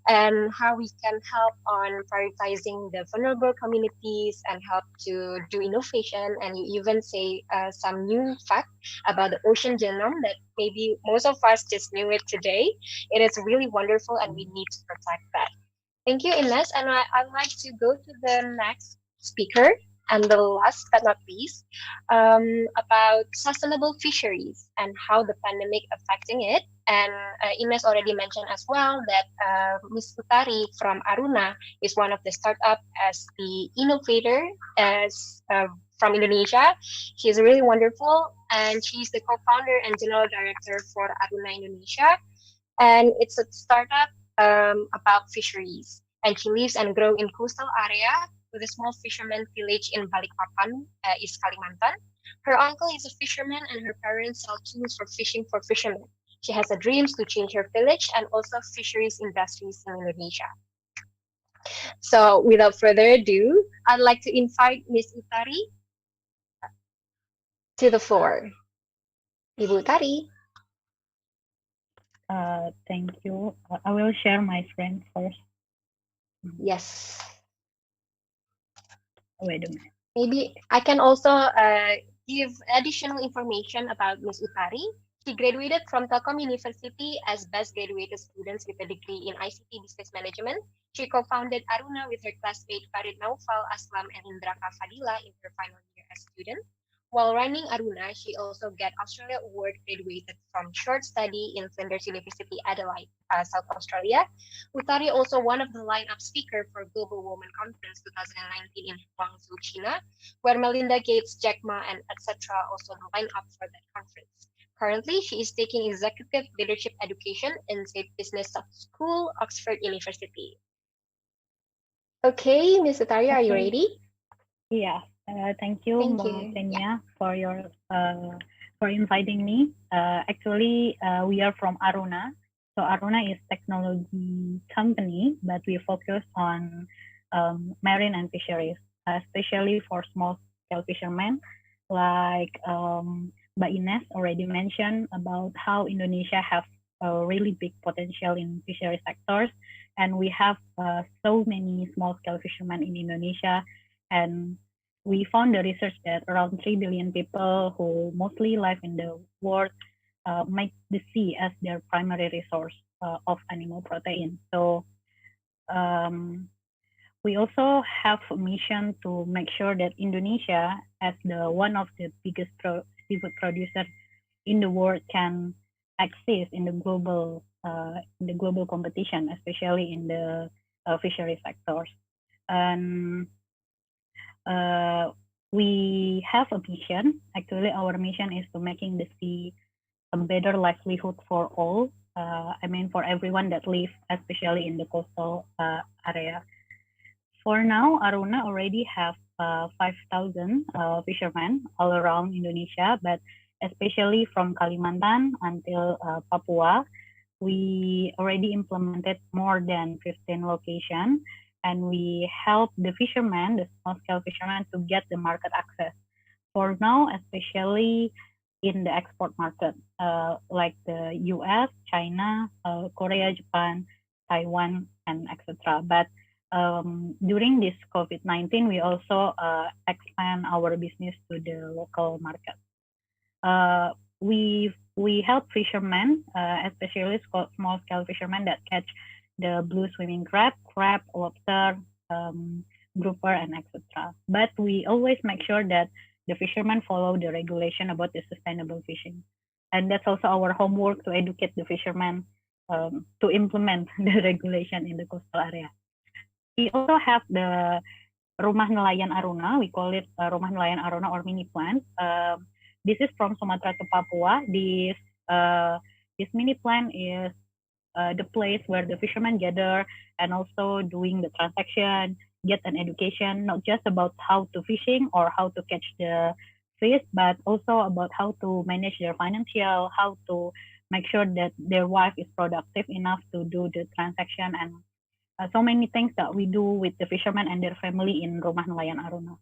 and how we can help on prioritizing the vulnerable communities and help to do innovation. And you even say some new fact about the ocean genome that maybe most of us just knew it today. It is really wonderful and we need to protect that. Thank you, Ines. And I'd like to go to the next speaker and the last but not least about sustainable fisheries and how the pandemic affecting it. And Ines already mentioned as well that Ms. Utari from Aruna is one of the startup as the innovator as from Indonesia. She's really wonderful and she's the co-founder and general director for Aruna Indonesia. And it's a startup about fisheries. And she lives and grows in coastal area with a small fisherman village in Balikpapan, East Kalimantan. Her uncle is a fisherman and her parents sell tools for fishing for fishermen. She has a dreams to change her village and also fisheries industries in Indonesia. So without further ado, I'd like to invite Ms. Utari to the floor. Ibu Utari. Thank you. I will share my screen first. Yes. Wait a minute. Maybe I can also give additional information about Ms. Utari. She graduated from Telkom University as best graduated students with a degree in ICT Business Management. She co-founded Aruna with her classmate Farid Naufal Aslam and Indraka Fadila in her final year as student. While running Aruna, she also got Australia Award graduated from short study in Flinders University, Adelaide, South Australia. Utari also one of the lineup speaker for Global Women Conference 2019 in Guangzhou, China, where Melinda Gates, Jack Ma, and etc. also line up for that conference. Currently, she is taking executive leadership education in State Business School, Oxford University. Okay, Ms. Utari, are you ready? Yeah. Thank you, Mbak Tenya, for your for inviting me. Actually, we are from Aruna. So Aruna is technology company, but we focus on marine and fisheries, especially for small scale fishermen. Like Mbak Ines already mentioned about how Indonesia has a really big potential in fishery sectors, and we have so many small scale fishermen in Indonesia, and we found the research that around 3 billion people who mostly live in the world make the sea as their primary resource of animal protein. So we also have a mission to make sure that Indonesia, as the one of the biggest seafood producers in the world, can access in the global competition, especially in the fishery sectors. And we have a mission. Actually, our mission is to making the sea a better livelihood for all, I mean, for everyone that live, especially in the coastal area. For now, Aruna already have 5,000 fishermen all around Indonesia, but especially from Kalimantan until Papua, we already implemented more than 15 locations, and we help the fishermen, the small-scale fishermen, to get the market access. For now, especially in the export market, like the US, China, Korea, Japan, Taiwan, and etc. But during this COVID-19, we also expand our business to the local market. We help fishermen, especially small-scale fishermen that catch the blue swimming crab, lobster, grouper, and etc. But we always make sure that the fishermen follow the regulation about the sustainable fishing. And that's also our homework, to educate the fishermen to implement the regulation in the coastal area. We also have the Rumah Nelayan Aruna. We call it Rumah Nelayan Aruna or mini plant. This is from Sumatera to Papua. This mini plant is the place where the fishermen gather and also doing the transaction, get an education, not just about how to fishing or how to catch the fish, but also about how to manage their financial, how to make sure that their wife is productive enough to do the transaction, and so many things that we do with the fishermen and their family in Rumah Nelayan Aruna.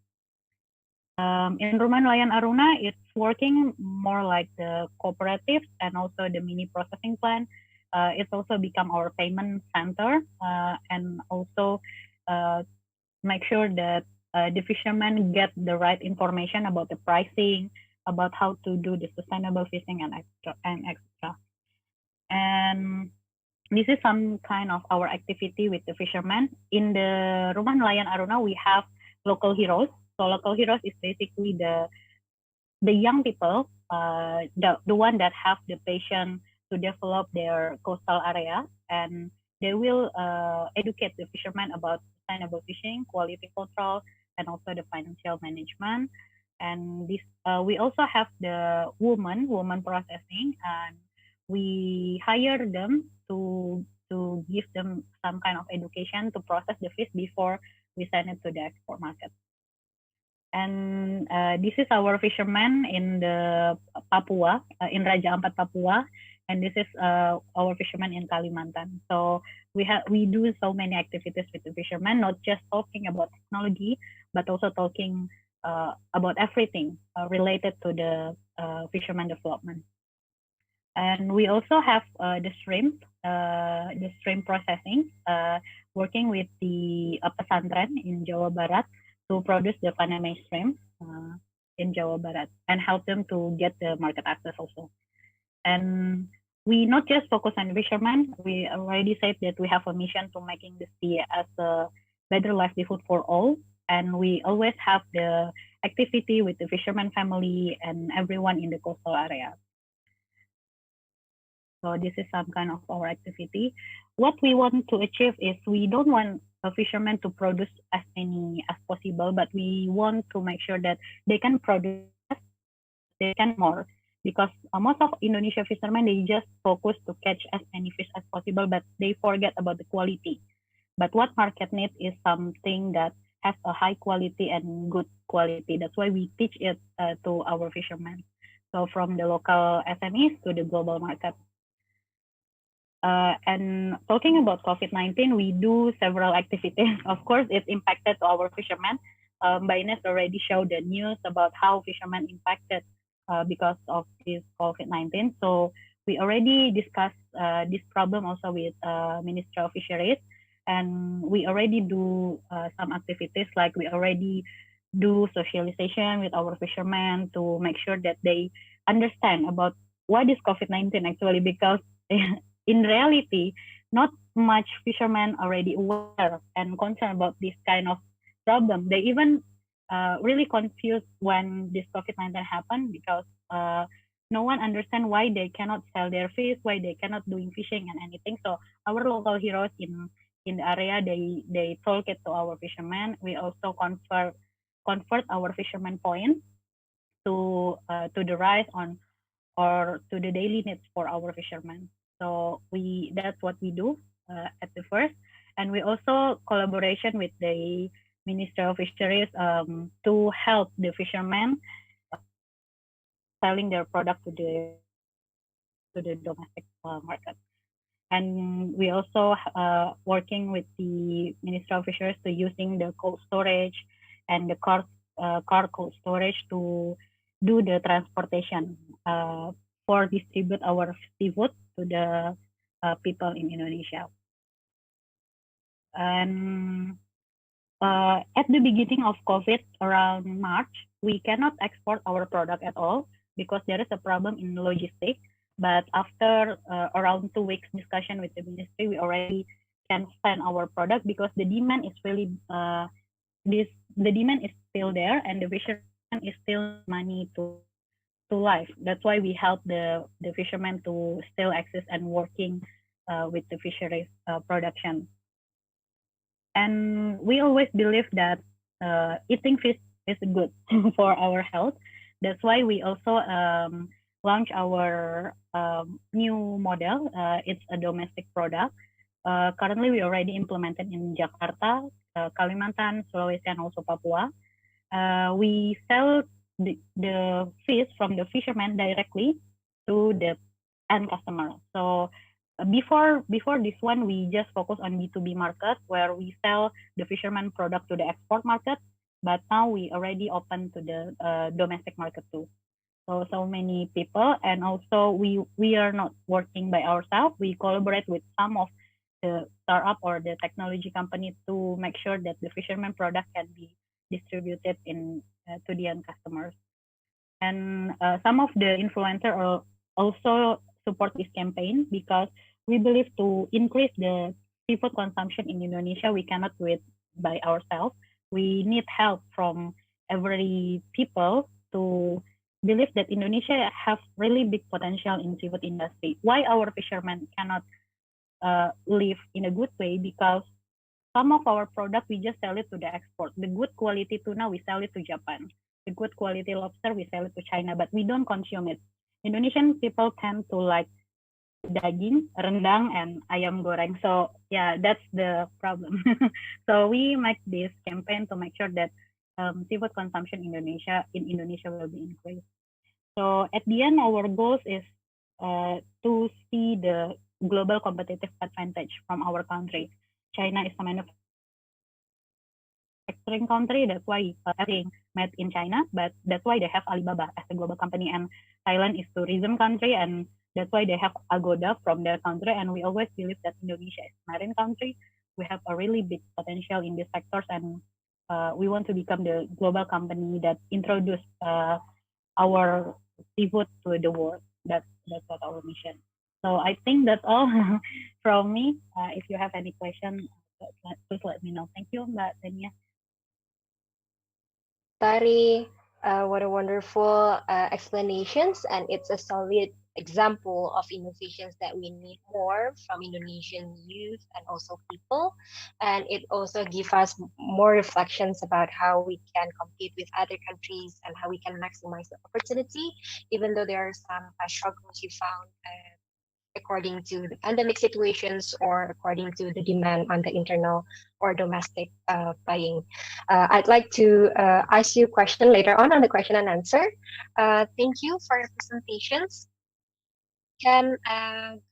In Rumah Nelayan Aruna, it's working more like the cooperatives and also the mini processing plant. It's also become our payment center, and also make sure that the fishermen get the right information about the pricing, about how to do the sustainable fishing and extra. And this is some kind of our activity with the fishermen. In the Rumah Nelayan Aruna, we have local heroes. So local heroes is basically the young people, the one that have the passion to develop their coastal area, and they will educate the fishermen about sustainable fishing, quality control, and also the financial management. And this we also have the woman processing, and we hire them to give them some kind of education to process the fish before we send it to the export market. And this is our fishermen in the Papua, in Raja Ampat, Papua, and this is our fishermen in Kalimantan. So we do so many activities with the fishermen, not just talking about technology, but also talking about everything related to the fishermen development. And we also have the shrimp processing, working with the pesantren in Jawa Barat to produce the Panama shrimp in Jawa Barat and help them to get the market access also. And we not just focus on fishermen, we already said that we have a mission to making the sea as a better livelihood for all. And we always have the activity with the fisherman family and everyone in the coastal area. So this is some kind of our activity. What we want to achieve is we don't want a fisherman to produce as many as possible, but we want to make sure that they can produce, they can more. Because most of Indonesia fishermen, they just focus to catch as many fish as possible, but they forget about the quality. But what market needs is something that has a high quality and good quality. That's why we teach it to our fishermen. So from the local SMEs to the global market. And talking about COVID-19, we do several activities. Of course, it impacted our fishermen. Mbak Ines already showed the news about how fishermen impacted because of this COVID-19. So we already discussed this problem also with Ministry of Fisheries. And we already do some activities, like we already do socialization with our fishermen to make sure that they understand about what is COVID-19 actually, because in reality, not much fishermen already aware and concerned about this kind of problem. They even really confused when this COVID-19 happened, because no one understand why they cannot sell their fish, why they cannot doing fishing and anything. So our local heroes in the area, they told it to our fishermen. We also convert our fishermen points to the rice on or to the daily needs for our fishermen. So that's what we do at the first. And we also collaboration with the Ministry of Fisheries to help the fishermen selling their product to the domestic market. And we also working with the Ministry of Fisheries to using the cold storage and the car cold storage to do the transportation for distribute our seafood to the people in Indonesia. And at the beginning of COVID, around March, we cannot export our product at all because there is a problem in logistics. But after around 2 weeks discussion with the ministry, we already can send our product because the demand is really the demand is still there and the fisherman is still money to life. That's why we help the fishermen to still access and working with the fisheries production. And we always believe that eating fish is good for our health. That's why we also launch our new model. It's a domestic product. Currently, we already implemented in Jakarta, Kalimantan, Sulawesi, and also Papua. We sell the fish from the fishermen directly to the end customer. So before this one, we just focus on B2B market where we sell the fisherman product to the export market. But now we already open to the domestic market too. So many people, and also we are not working by ourselves. We collaborate with some of the startup or the technology company to make sure that the fisherman product can be distributed in to the end customers. And some of the influencers also support this campaign because we believe to increase the seafood consumption in Indonesia, we cannot do it by ourselves. We need help from every people to believe that Indonesia have really big potential in seafood industry. Why our fishermen cannot live in a good way? Because some of our product we just sell it to the export. The good quality tuna we sell it to Japan. The good quality lobster we sell it to China, but we don't consume it. Indonesian people tend to like daging, rendang, and ayam goreng. So yeah, that's the problem. So we make this campaign to make sure that seafood consumption in Indonesia will be increased. So at the end, our goal is to see the global competitive advantage from our country. China is a manufacturing country, that's why everything made in China, but that's why they have Alibaba as a global company, and Thailand is tourism country, and that's why they have Agoda from their country. And we always believe that Indonesia is a marine country. We have a really big potential in these sectors, and we want to become the global company that introduce our seafood to the world. That's what our mission. So I think that's all from me. If you have any question, please let me know. Thank you, Mbak Tania. Tari, what a wonderful explanations, and it's a solid example of innovations that we need more from Indonesian youth and also people. And it also gives us more reflections about how we can compete with other countries and how we can maximize the opportunity, even though there are some struggles you found according to the pandemic situations or according to the demand on the internal or domestic buying. I'd like to ask you a question later on the question and answer. Thank you for your presentations. Can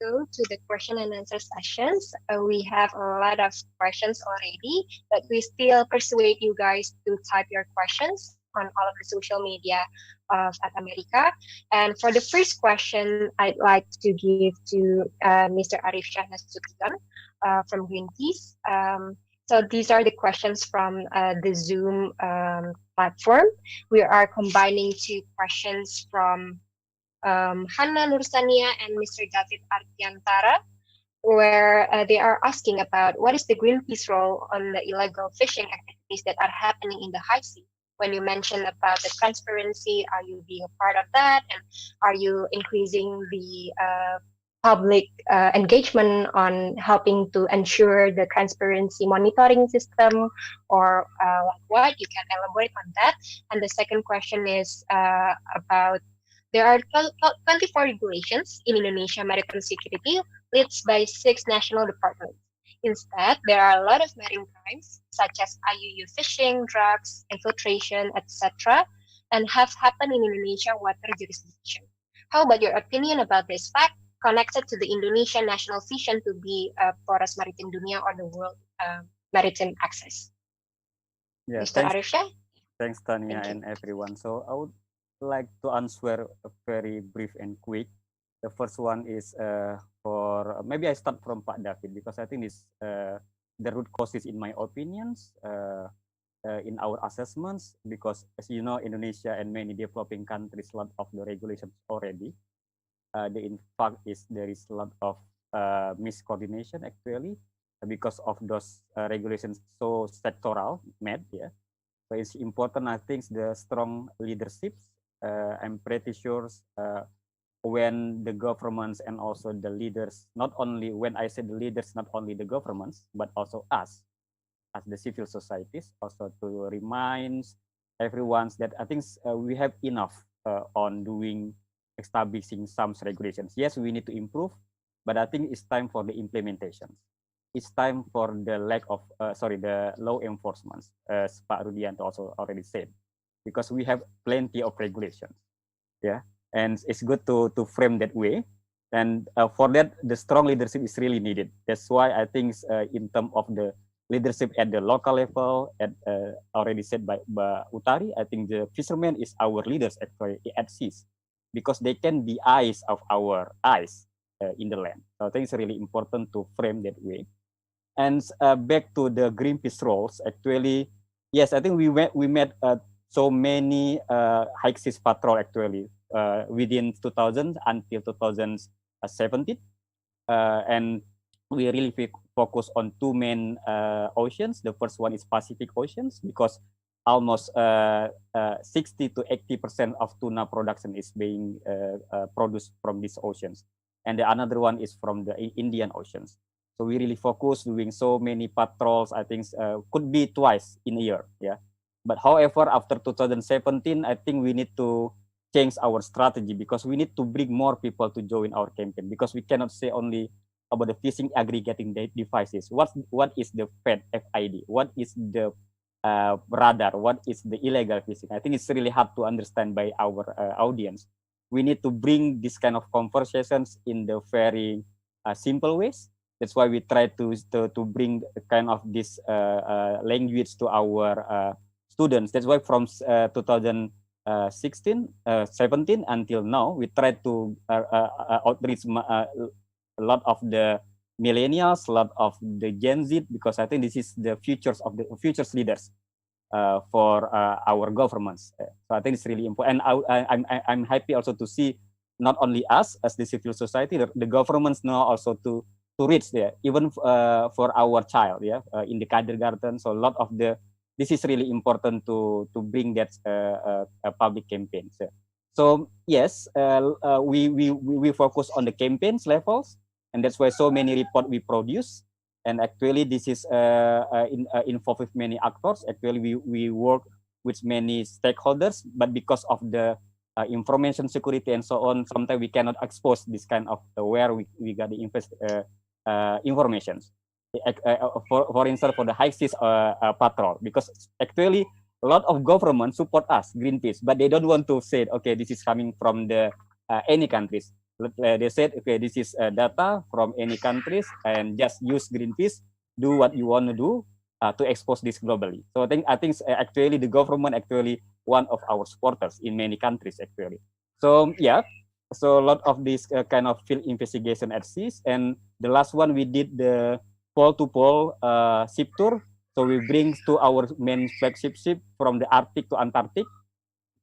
go to the question and answer sessions. We have a lot of questions already, but we still persuade you guys to type your questions on all of the social media of America. And for the first question, I'd like to give to Mr. Arif Shahnasution from Greenpeace. So these are the questions from the Zoom platform. We are combining two questions from Hannah Nursania and Mr. David Artiantara, where they are asking about what is the Greenpeace role on the illegal fishing activities that are happening in the high sea. When you mentioned about the transparency, are you being a part of that? And are you increasing the public engagement on helping to ensure the transparency monitoring system, or what? You can elaborate on that. And the second question is about There are 24 regulations in Indonesia maritime security, led by 6 national departments. Instead, there are a lot of marine crimes, such as IUU fishing, drugs, infiltration, etc., and have happened in Indonesia water jurisdiction. How about your opinion about this fact connected to the Indonesian national vision to be a porous maritim dunia or the world maritime access? Yeah, Mr. Arifsyah? thanks Tania Thank you. and everyone. So I would like to answer very brief and quick. The first one is for maybe I start from Pak David because I think this the root causes in my opinions in our assessments because as you know Indonesia and many developing countries lot of the regulations already. The in fact is there is a lot of miscoordination actually because of those regulations so sectoral made, yeah. So it's important, I think, the strong leaderships. I'm pretty sure when the governments and also the leaders, not only when I say the leaders, not only the governments, but also us as the civil societies, also to remind everyone that I think we have enough on doing establishing some regulations. Yes, we need to improve, but I think it's time for the implementation. It's time for the lack of, the law enforcement, as Pak Rudianto also already said, because we have plenty of regulations, yeah, and it's good to frame that way. And for that, the strong leadership is really needed. That's why I think in terms of the leadership at the local level, already said by Utari, I think the fishermen is our leaders actually at seas, because they can be eyes of our eyes in the land. So I think it's really important to frame that way. And back to the Greenpeace roles, actually, yes, I think we met so many high seas patrol actually within 2000 until 2017, and we really focus on two main oceans. The first one is Pacific Oceans because almost 60 to 80% of tuna production is being produced from these oceans, and the another one is from the Indian Oceans. So we really focus doing so many patrols. I think could be twice in a year, yeah. But however, after 2017, I think we need to change our strategy because we need to bring more people to join our campaign because we cannot say only about the fishing aggregating devices. What is the FID? What is the radar? What is the illegal fishing? I think it's really hard to understand by our audience. We need to bring this kind of conversations in the very simple ways. That's why we try to bring kind of this language to our students. That's why from 2016, 17 until now, we try to outreach a lot of the millennials, a lot of the Gen Z, because I think this is the futures of the futures leaders for our governments. So I think it's really important. And I'm happy also to see not only us as the civil society, the governments now also to reach there, even for our child, yeah, in the kindergarten. So a lot of this is really important to bring that public campaigns. So yes, we focus on the campaigns levels, and that's why so many reports we produce. And actually, this is involved with many actors. Actually, we work with many stakeholders, but because of the information security and so on, sometimes we cannot expose this kind of where we got the information. For instance, for the high seas patrol, because actually a lot of governments support us, Greenpeace, but they don't want to say, okay, this is coming from the any countries. They said, okay, this is data from any countries, and just use Greenpeace, do what you want to do to expose this globally. So I think actually the government actually one of our supporters in many countries actually. So yeah, so a lot of this kind of field investigation at seas, and the last one we did the pole-to-pole ship tour. So we bring to our main flagship ship from the Arctic to Antarctic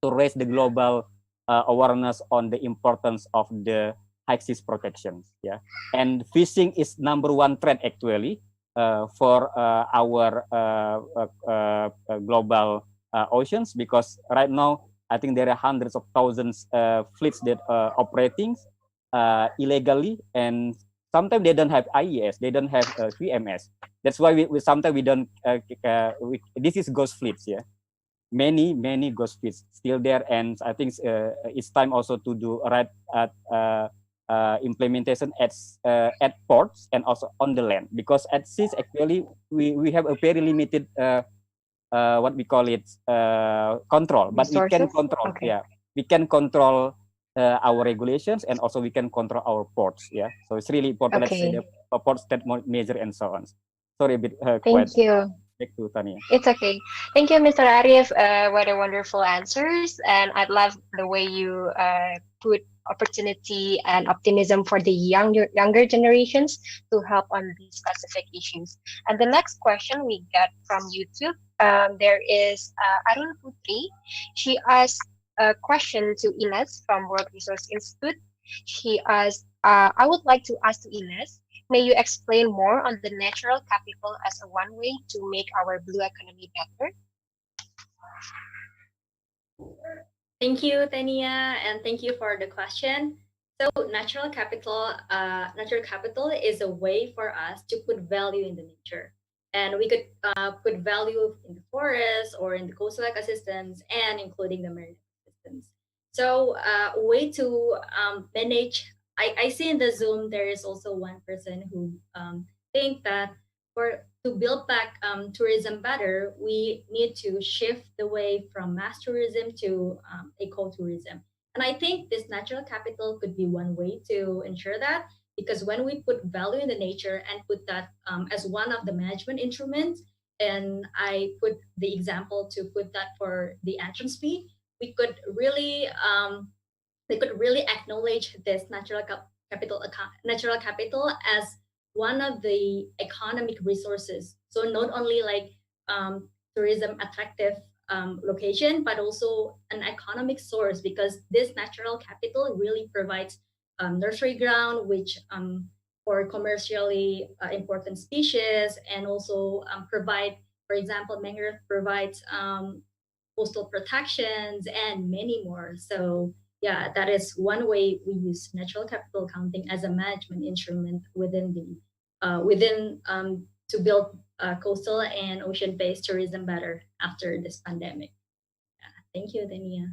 to raise the global awareness on the importance of the high seas protection. Yeah, and fishing is #1 threat actually for our global oceans, because right now I think there are hundreds of thousands fleets that are operating illegally, and sometimes they don't have IES, they don't have VMS. That's why we sometimes we don't. This is ghost fleets, yeah. many ghost fish still there, and I think it's time also to do right implementation at ports and also on the land, because at seas actually we have a very limited what we call it control, but we can control. Okay. Yeah, we can control our regulations, and also we can control our ports. Yeah, so it's really important. Let's say the ports that measure and so on. Sorry, a bit Thank you. Back to Tania. It's okay. Thank you, Mr. Arif. What a wonderful answers, and I love the way you put opportunity and optimism for the younger generations to help on these specific issues. And the next question we get from YouTube, there is Arun Putri. She asked a question to Ines from World Resource Institute. She asked, I would like to ask to Ines, may you explain more on the natural capital as a one way to make our blue economy better? Thank you, Tania, and thank you for the question. So natural capital is a way for us to put value in the nature. And we could put value in the forest or in the coastal ecosystems and including the marine ecosystems. So a way to manage, I see in the Zoom, there is also one person who think that to build back tourism better, we need to shift the way from mass tourism to ecotourism. And I think this natural capital could be one way to ensure that, because when we put value in the nature and put that as one of the management instruments, and I put the example to put that for the entrance fee, we could really acknowledge this natural capital as one of the economic resources. So not only like tourism attractive location, but also an economic source, because this natural capital really provides nursery ground, which for commercially important species, and also provide, for example, mangrove provides coastal protections and many more. So yeah, that is one way we use natural capital accounting as a management instrument within to build coastal and ocean-based tourism better after this pandemic. Yeah, thank you, Tania.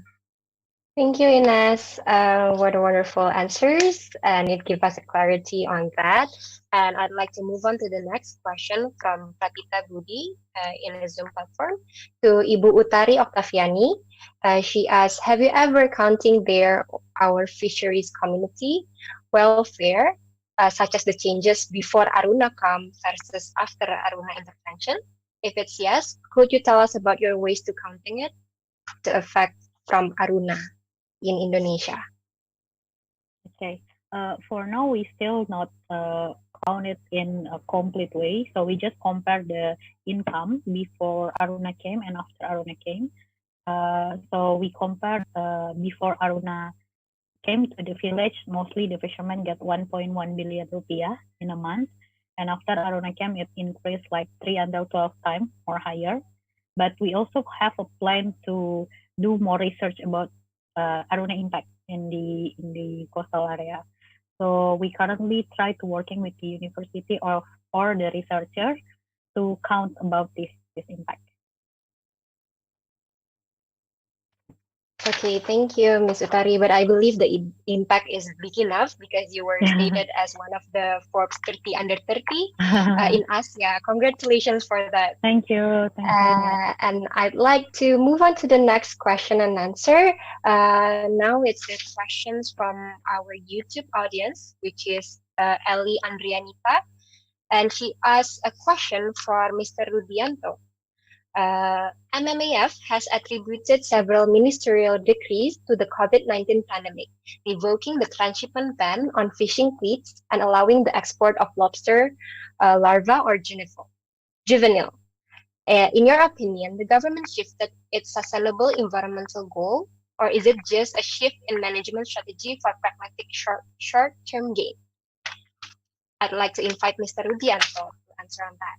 Thank you, Ines. What a wonderful answers, and it gives us a clarity on that. And I'd like to move on to the next question from Pratita Budi in a Zoom platform to Ibu Utari Octaviani. She asks, have you ever counting our fisheries community welfare, such as the changes before Aruna come versus after Aruna intervention? If it's yes, could you tell us about your ways to counting it, the effect from Aruna in Indonesia? Okay. For now, we still not count it in a complete way. So we just compare the income before Aruna came and after Aruna came. So we compare before Aruna came to the village, mostly the fishermen get 1.1 billion rupiah in a month. And after Aruna came, it increased like 312 times or higher. But we also have a plan to do more research about Aruna impact in the coastal area. So we currently try to working with the university or the researcher to count about this impact. Okay, thank you, Ms. Utari. But I believe the impact is big enough because you were stated as one of the Forbes 30 under 30 in Asia. Congratulations for that. Thank you. Thank you. And I'd like to move on to the next question and answer. Now it's the questions from our YouTube audience, which is Ellie Andrianita. And she asked a question for Mr. Rudianto. MMAF has attributed several ministerial decrees to the COVID-19 pandemic, revoking the transshipment ban on fishing fleets and allowing the export of lobster larvae or juvenile. In your opinion, the government shifted its sustainable environmental goal, or is it just a shift in management strategy for pragmatic short-term gain? I'd like to invite Mr. Rudianto to answer on that.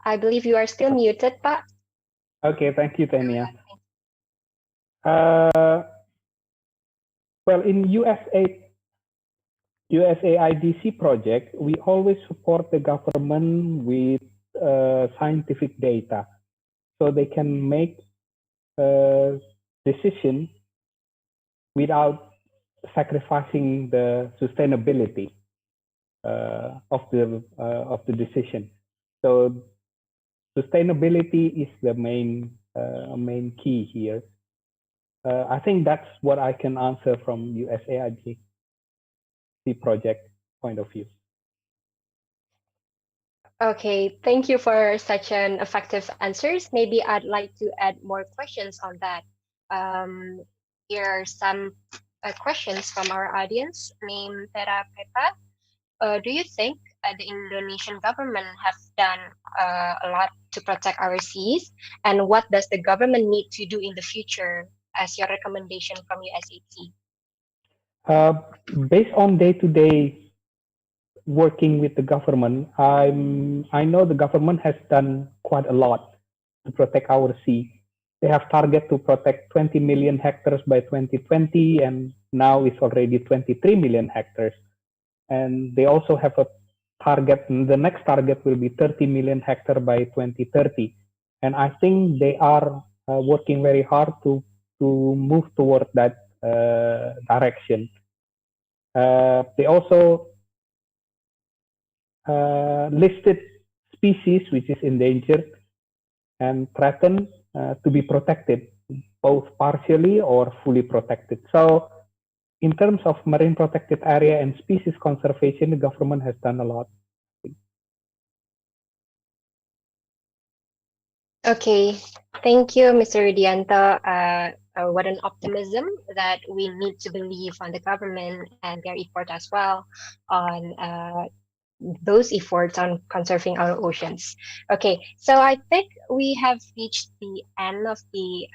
I believe you are still muted, Pak. Okay, thank you, Tania. Well, in USAIDC project, we always support the government with scientific data, so they can make decision without sacrificing the sustainability of the decision. So sustainability is the main key here. I think that's what I can answer from USAID project point of view. Okay, thank you for such an effective answers. Maybe I'd like to add more questions on that. Here are some questions from our audience. Name Tera Peta. Do you think the Indonesian government have done a lot to protect our seas? And what does the government need to do in the future as your recommendation from USAID? Based on day-to-day working with the government, I know the government has done quite a lot to protect our sea. They have target to protect 20 million hectares by 2020, and now it's already 23 million hectares. And they also have a target, the next target will be 30 million hectares by 2030. And I think they are working very hard to move toward that direction. They also listed species which is endangered and threatened to be protected, both partially or fully protected. So in terms of marine protected area and species conservation, the government has done a lot. Okay, thank you, Mr. Rudianto. What an optimism that we need to believe on the government and their effort as well on those efforts on conserving our oceans. Okay, so I think we have reached the end of the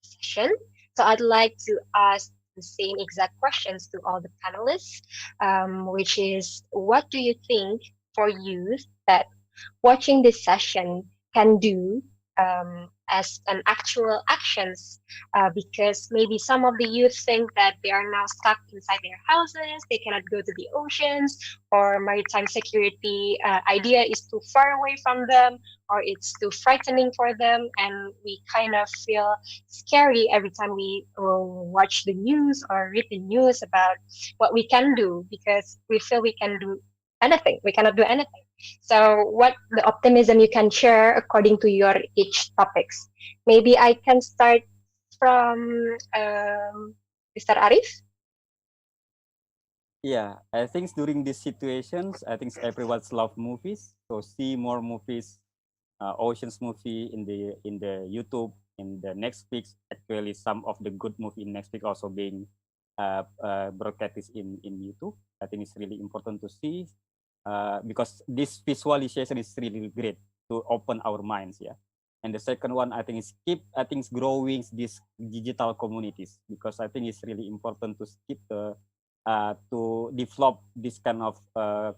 session. So I'd like to ask the same exact questions to all the panelists, which is, what do you think for youth that watching this session can do as an actual actions, because maybe some of the youth think that they are now stuck inside their houses, they cannot go to the oceans, or maritime security idea is too far away from them, or it's too frightening for them, and we kind of feel scary every time we watch the news or read the news about what we can do, because we feel we can do anything, we cannot do anything. So what the optimism you can share according to your each topics? Maybe I can start from Mr. Arif. Yeah, I think during these situations, I think everyone's love movies. So see more movies, oceans movie in the YouTube, in the Netflix. Actually, some of the good movie in Netflix also being broadcast in YouTube. I think it's really important to see. Because this visualization is really great to open our minds, yeah. And the second one, I think, is growing these digital communities, because I think it's really important to keep to develop this kind of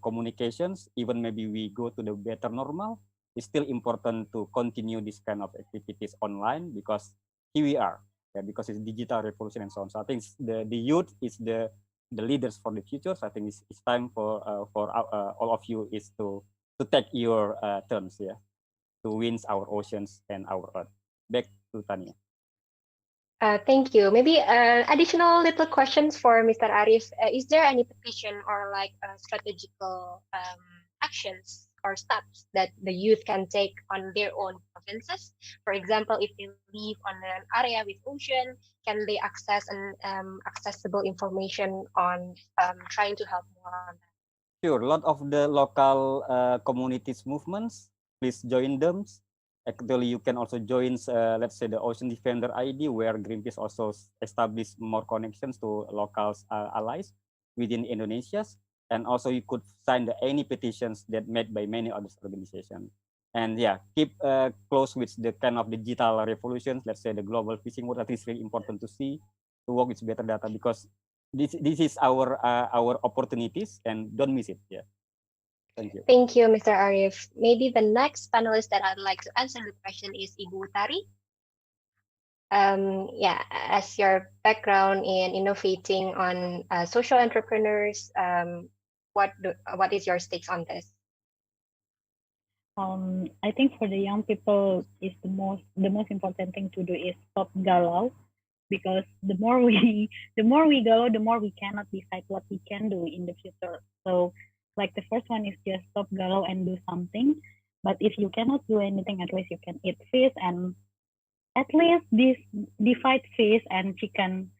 communications. Even maybe we go to the better normal, it's still important to continue this kind of activities online, because here we are, yeah, because it's digital revolution and so on. So I think the youth is the leaders for the future. So I think it's time for all of you is to take your turns, yeah, to win our oceans and our earth. Back to Tania. Thank you. Maybe additional little questions for Mr. Arif. Is there any petition or like strategical actions or steps that the youth can take on their own provinces? For example, if they live on an area with ocean, can they access an accessible information on trying to help more on that? Sure, a lot of the local communities movements, please join them. Actually, you can also join, let's say, the Ocean Defender ID, where Greenpeace also establish more connections to local allies within Indonesia. And also you could sign any petitions that made by many other organizations. And yeah, keep close with the kind of digital revolutions, let's say the global fishing world. That is really important to see, to work with better data, because this is our opportunities, and don't miss it. Yeah. Thank you. Thank you, Mr. Arif. Maybe the next panelist that I'd like to answer the question is Ibu Utari. Yeah, as your background in innovating on social entrepreneurs, what is your stakes on this? I think for the young people, is the most important thing to do is stop galau, because the more we galau, the more we cannot decide what we can do in the future. So like the first one is just stop galau and do something. But if you cannot do anything, at least you can eat fish, and at least divide fish and chicken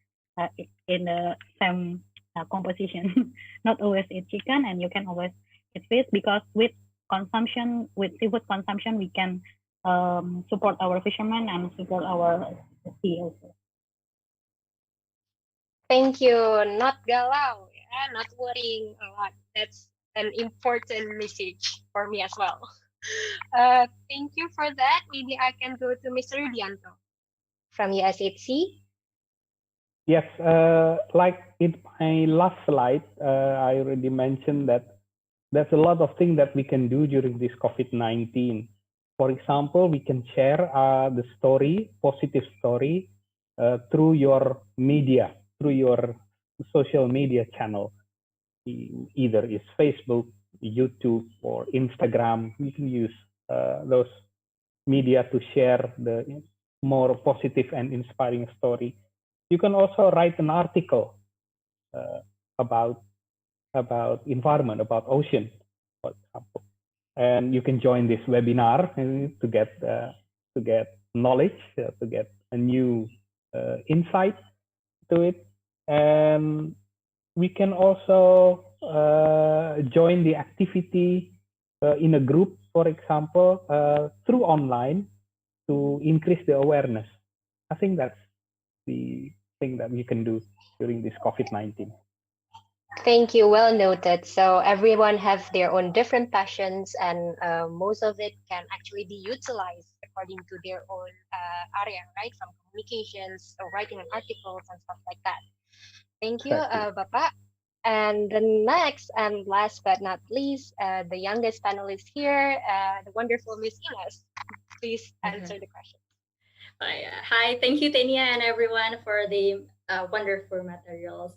in the same composition. Not always eat chicken, and you can always eat fish, because with seafood consumption, we can support our fishermen and support our sea also. Thank you. Not galau, not worrying a lot. That's an important message for me as well. Thank you for that. Maybe I can go to Mr. Rudianto from USHC. Yes, like in my last slide, I already mentioned that there's a lot of things that we can do during this COVID-19. For example, we can share the story, positive story, through your media, through your social media channel. Either it's Facebook, YouTube, or Instagram. You can use those media to share the more positive and inspiring story. You can also write an article about environment, about ocean, for example, and you can join this webinar to get knowledge, to get a new insight to it. And we can also join the activity in a group, for example, through online, to increase the awareness. I think that's the thing that we can do during this COVID-19. Thank you. Well noted. So everyone have their own different passions, and most of it can actually be utilized according to their own area, right? From communications, or writing articles and stuff like that. Thank you, Bapak. And the next and last but not least, the youngest panelist here, the wonderful Miss Ines. Please answer the question. Hi, thank you, Tenia, and everyone for the wonderful materials.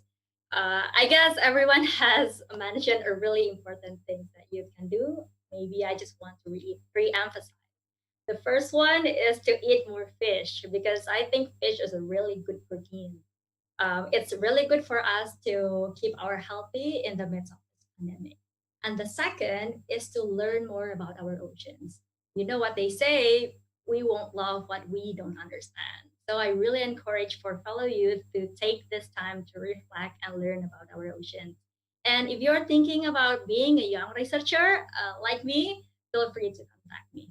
I guess everyone has mentioned a really important thing that you can do. Maybe I just want to re-emphasize. The first one is to eat more fish, because I think fish is a really good protein. It's really good for us to keep our healthy in the midst of this pandemic. And the second is to learn more about our oceans. You know what they say, we won't love what we don't understand. So I really encourage for fellow youth to take this time to reflect and learn about our oceans. And if you're thinking about being a young researcher like me, feel free to contact me.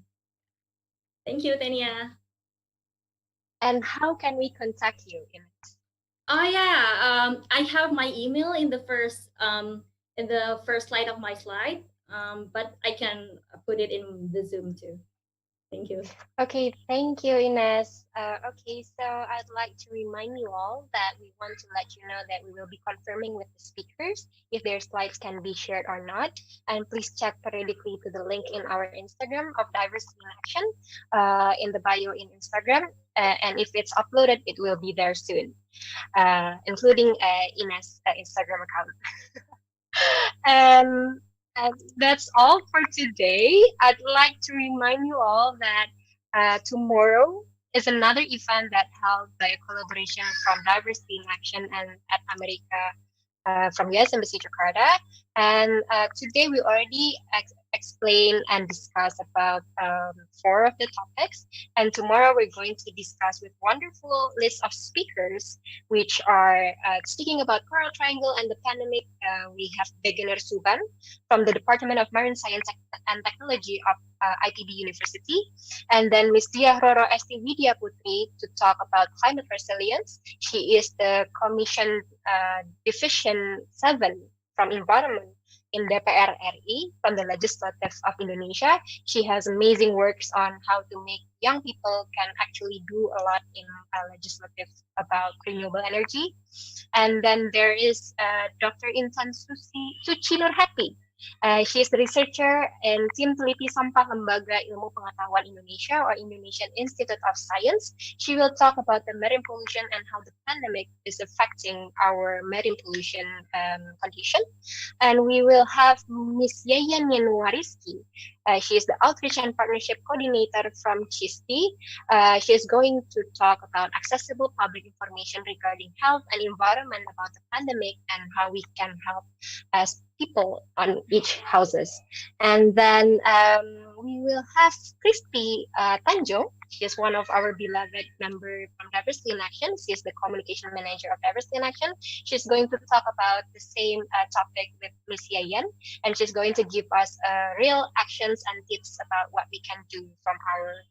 Thank you, Tenia. And how can we contact you, Ines? Oh yeah, I have my email in the first slide of my slide, but I can put it in the Zoom too. Thank you. Okay, thank you, Ines. Okay, so I'd like to remind you all that we want to let you know that we will be confirming with the speakers if their slides can be shared or not. And please check periodically to the link in our Instagram of Diversity in Action, in the bio in Instagram. And if it's uploaded, it will be there soon, including Ines' Instagram account. And that's all for today. I'd like to remind you all that tomorrow is another event that held by a collaboration from Diversity in Action and at America from US Embassy Jakarta. And today we already explained and discussed about 4 of the topics. And tomorrow we're going to discuss with wonderful list of speakers, which are speaking about Coral Triangle and the pandemic. We have Beginner Suban from the Department of Marine Science and Technology of IPB University. And then Ms. Dia Roro Esti Widya Putri to talk about climate resilience. She is the Commission Division 7 from Environment in DPR RI from the Legislative of Indonesia. She has amazing works on how to make young people can actually do a lot in legislative about renewable energy. And then there is Dr. Intan Suci Nurhati. She is the researcher in Tim Teliti Sampah Lembaga Ilmu Pengetahuan Indonesia, or Indonesian Institute of Science. She will talk about the marine pollution and how the pandemic is affecting our marine pollution condition. And we will have Miss Yayan Yanuariski. She is the Outreach and Partnership Coordinator from CHISTI. She is going to talk about accessible public information regarding health and environment about the pandemic and how we can help as people on each houses. And then we will have Christy Tanjung. She is one of our beloved member from Diversity in Action. She is the communication manager of Diversity in Action. She's going to talk about the same topic with Lucia Yen, and she's going to give us real actions and tips about what we can do from our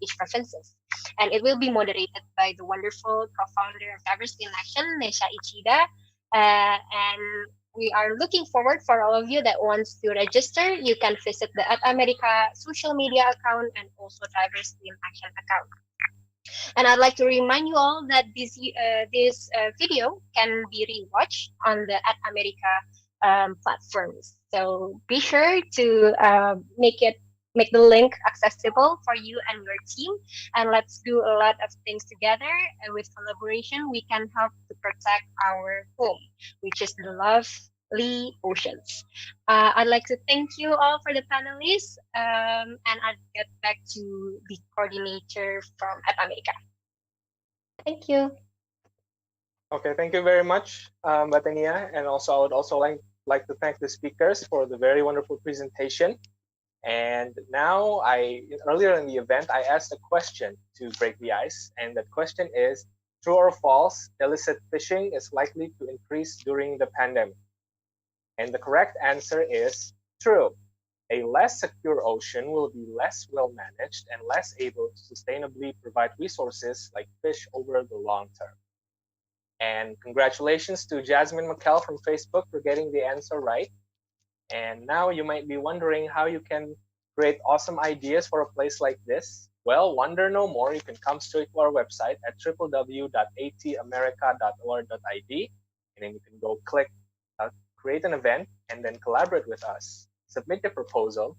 each provinces. And it will be moderated by the wonderful co-founder of Diversity in Action, Nesha Ichida. And we are looking forward for all of you that wants to register. You can visit the At America social media account and also Diversity in Action account. And I'd like to remind you all that this video can be rewatched on the At America platforms. So be sure to make the link accessible for you and your team, and let's do a lot of things together. And with collaboration, we can help to protect our home, which is the lovely oceans. I'd like to thank you all for the panelists, and I'll get back to the coordinator from At America. Thank you. Okay, thank you very much, Batania. And also, I would also like to thank the speakers for the very wonderful presentation. And now, earlier in the event, I asked a question to break the ice. And that question is, true or false, illicit fishing is likely to increase during the pandemic? And the correct answer is true. A less secure ocean will be less well managed and less able to sustainably provide resources like fish over the long term. And congratulations to Jasmine McKell from Facebook for getting the answer right. And now you might be wondering how you can create awesome ideas for a place like this. Well, wonder no more. You can come straight to our website at www.atamerica.org.id, and then you can go click create an event and then collaborate with us. Submit a proposal,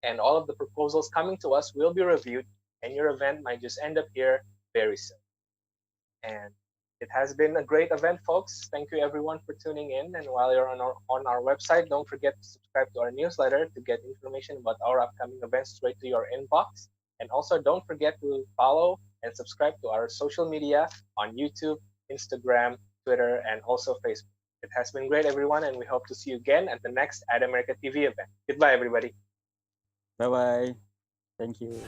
and all of the proposals coming to us will be reviewed, and your event might just end up here very soon. And it has been a great event, folks. Thank you everyone for tuning in. And while you're on our website, don't forget to subscribe to our newsletter to get information about our upcoming events straight to your inbox. And also don't forget to follow and subscribe to our social media on YouTube, Instagram, Twitter, and also Facebook. It has been great, everyone, and we hope to see you again at the next At America TV event. Goodbye, everybody. Bye-bye. Thank you.